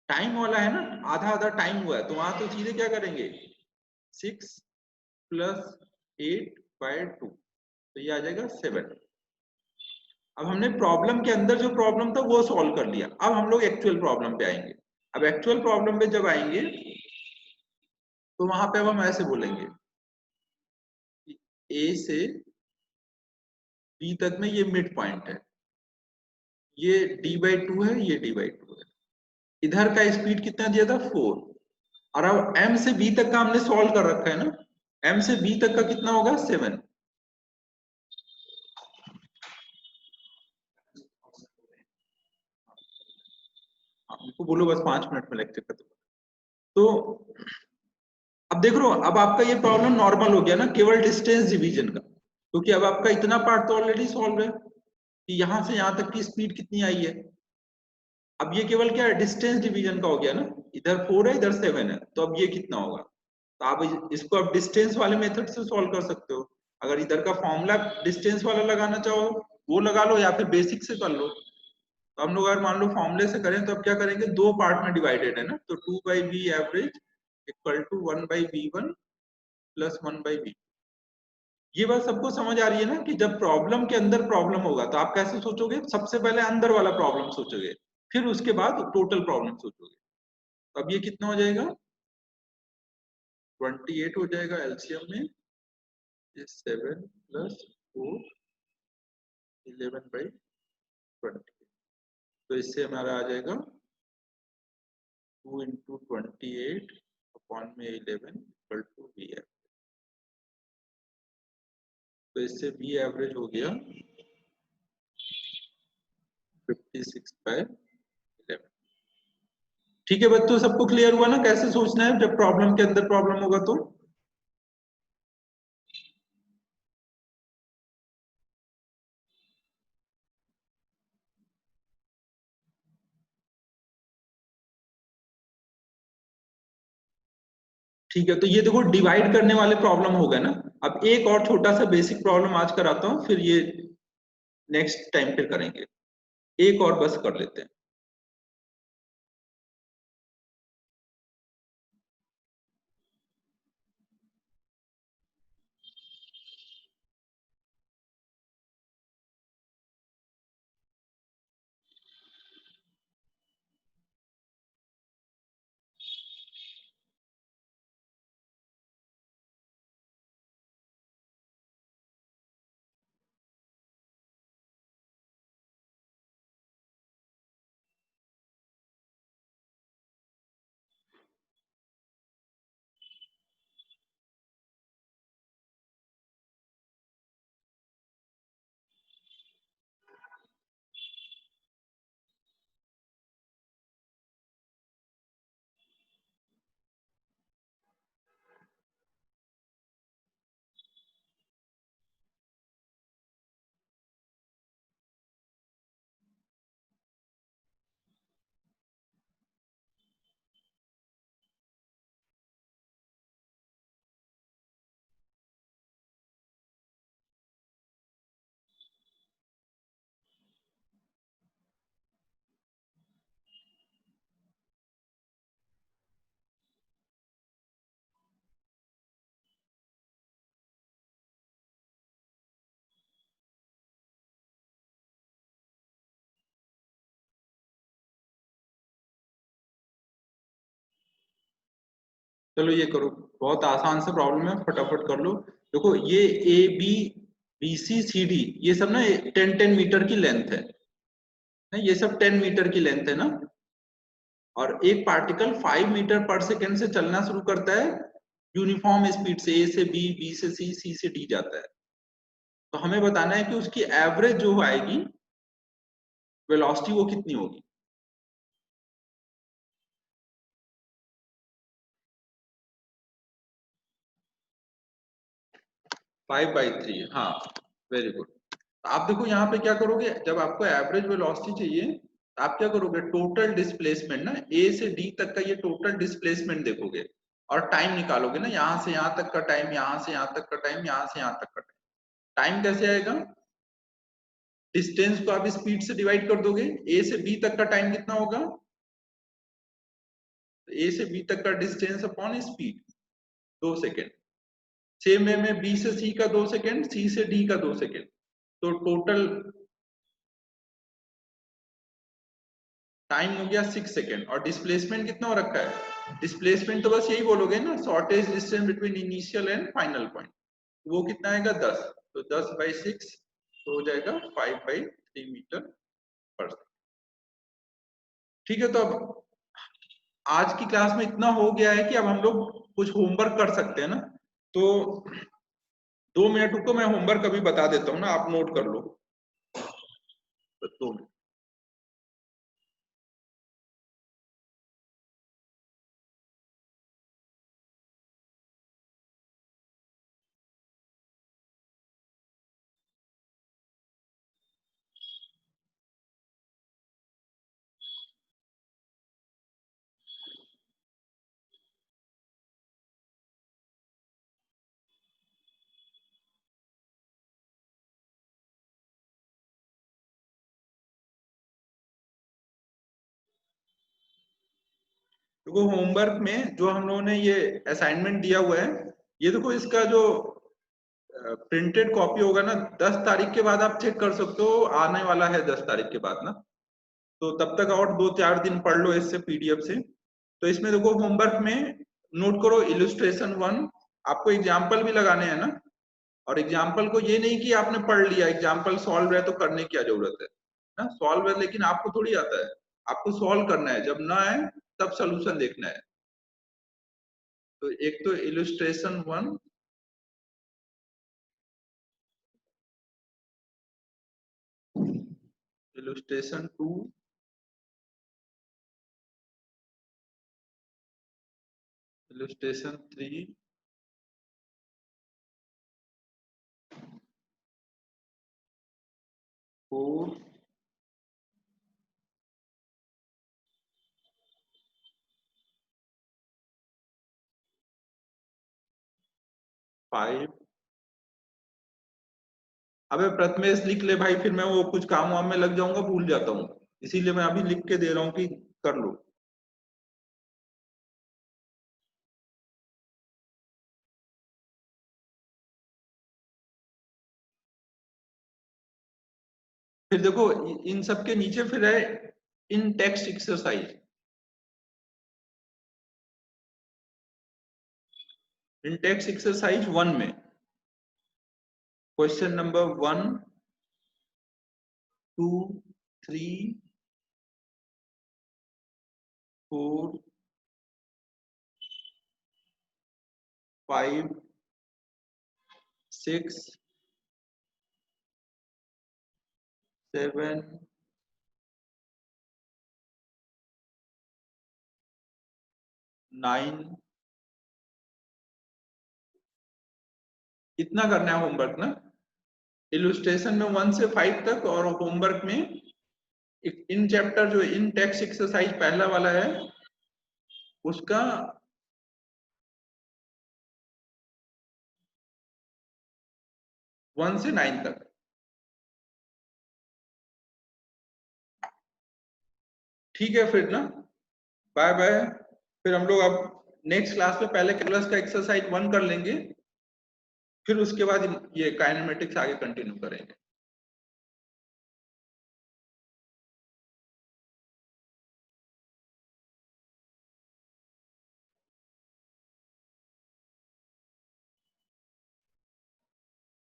टाइम वाला है ना, आधा आधा टाइम हुआ है, तो वहां तो सीधे क्या करेंगे, 6 प्लस 8/2, तो ये आ जाएगा 7। अब हमने प्रॉब्लम के अंदर जो प्रॉब्लम था वो सॉल्व कर लिया। अब हम लोग एक्चुअल प्रॉब्लम पे आएंगे। अब एक्चुअल प्रॉब्लम पे जब आएंगे तो वहां पे अब हम ऐसे बोलेंगे कि ए से बी तक में ये मिड पॉइंट है, ये d/2 है, ये d/2 है। इधर का स्पीड कितना दिया था? 4। और अब m से b तक का हमने सॉल्व कर रखा है ना, m से b तक का कितना होगा? 7। हाँ, उनको बोलो बस 5 मिनट में लेक्चर खत्म। तो अब देख लो, अब आपका ये प्रॉब्लम नॉर्मल हो गया ना केवल डिस्टेंस डिवीजन का, क्योंकि अब आपका इतना पार्ट तो ऑलरेडी सॉल्व है कि यहाँ से यहाँ तक की स्पीड कितनी आई है। अब ये केवल क्या है, डिस्टेंस डिवीजन का हो गया ना, इधर 4 है इधर 7 है, तो अब ये कितना होगा। तो आप इसको अब डिस्टेंस वाले मेथड से सॉल्व कर सकते हो। अगर इधर का फॉर्मूला डिस्टेंस वाला लगाना चाहो वो लगा लो, या फिर बेसिक से कर लो। तो हम लोग अगर मान लो फॉर्मूले से करें तो अब क्या करेंगे, दो पार्ट में डिवाइडेड है ना, तो 2/v average equal to 1/v1 plus 1/v। ये बात सबको समझ आ रही है ना कि जब प्रॉब्लम के अंदर प्रॉब्लम होगा तो आप कैसे सोचोगे, सबसे पहले अंदर वाला प्रॉब्लम सोचोगे, फिर उसके बाद टोटल प्रॉब्लम सोचोगे। तो अब ये कितना हो जाएगा, 28 हो जाएगा एलसीएम में, 7 प्लस 4 11/20। तो इससे हमारा आ जाएगा 2 इंटू 28 अपॉन में 11 इक्वल टू वी एवरेज। तो इससे वी एवरेज हो गया 56/11। ठीक है बच्चों, सबको क्लियर हुआ ना कैसे सोचना है जब प्रॉब्लम के अंदर प्रॉब्लम होगा तो। ठीक है, तो ये देखो डिवाइड करने वाले प्रॉब्लम हो गए ना। अब एक और छोटा सा बेसिक प्रॉब्लम आज कराता हूँ, फिर ये नेक्स्ट टाइम फिर करेंगे। एक और बस कर लेते हैं। चलो ये करो, बहुत आसान सा प्रॉब्लम है, फटाफट कर लो। देखो ये A B B C C D ये सब ना 10-10 मीटर की लेंथ है, ये सब 10 मीटर की लेंथ है ना। और एक पार्टिकल 5 मीटर पर सेकेंड से चलना शुरू करता है यूनिफॉर्म स्पीड से, ए से बी, बी से सी से डी जाता है। तो हमें बताना है कि उसकी एवरेज जो आएगी वेलोसिटी वो कितनी होगी। 5/3, हाँ वेरी गुड। आप देखो यहाँ पे क्या करोगे, जब आपको एवरेज वेलोसिटी चाहिए तो आप क्या करोगे, टोटल डिस्प्लेसमेंट ना, ए से डी तक का ये टोटल डिस्प्लेसमेंट देखोगे और टाइम निकालोगे ना, यहाँ से यहाँ तक का टाइम, यहाँ से यहाँ तक का टाइम, यहाँ से यहाँ तक का टाइम। टाइम कैसे आएगा, डिस्टेंस को आप स्पीड से डिवाइड कर दोगे। ए से बी तक का टाइम कितना होगा, ए से बी तक का distance upon speed 2 second. Same way में बी से सी का 2 सेकेंड, सी से डी का 2 सेकेंड, तो टोटल टाइम हो गया 6 सेकेंड। और डिस्प्लेसमेंट कितना हो रखा है, डिस्प्लेसमेंट तो बस यही बोलोगे ना, shortage distance between initial and final point, वो कितना आएगा 10, तो 10/6 तो हो जाएगा 5/3 मीटर पर सेकेंड। ठीक है, तो अब आज की क्लास में इतना हो गया है कि अब हम लोग कुछ होमवर्क कर सकते हैं ना। तो 2 मिनट रुको, मैं होमवर्क अभी बता देता हूँ ना, आप नोट कर लो। तो 2 मिनट। देखो होमवर्क में जो हम लोगों ने ये असाइनमेंट दिया हुआ है, ये देखो इसका जो प्रिंटेड कॉपी होगा ना 10 तारीख के बाद आप चेक कर सकते हो, आने वाला है 10 तारीख के बाद ना, तो तब तक और 2-4 दिन पढ़ लो इससे पीडीएफ से। तो इसमें देखो होमवर्क में नोट करो इलस्ट्रेशन 1, आपको एग्जाम्पल भी लगाने हैं ना, और एग्जाम्पल को ये नहीं कि आपने पढ़ लिया, एग्जाम्पल सॉल्व है तो करने की क्या जरूरत है ना, सॉल्व है लेकिन आपको थोड़ी आता है, आपको सॉल्व करना है, जब ना आए तब सोल्यूशन देखना है। तो एक तो इलस्ट्रेशन 1, इलस्ट्रेशन 2, इलस्ट्रेशन 3, फोर, 5। अबे प्रथमेश लिख ले भाई, फिर मैं वो कुछ काम वाम में लग जाऊंगा, भूल जाता हूँ, इसीलिए मैं अभी लिख के दे रहा हूँ कि कर लो। फिर देखो इन सब के नीचे फिर है इन टेक्स्ट एक्सरसाइज, इन टेक्स्ट एक्सरसाइज 1 में क्वेश्चन नंबर 1, 2, 3, 4, 5, 6, 7, 9, इतना करना है होमवर्क ना, इलस्ट्रेशन में 1 से 5 तक, और होमवर्क में इन चैप्टर जो इन टेक्स्ट एक्सरसाइज पहला वाला है उसका 1 से 9 तक। ठीक है फिर ना, बाय बाय। फिर हम लोग अब नेक्स्ट क्लास में पहले कैलकुलस का एक्सरसाइज 1 कर लेंगे, फिर उसके बाद ये काइनेमेटिक्स आगे कंटिन्यू करेंगे।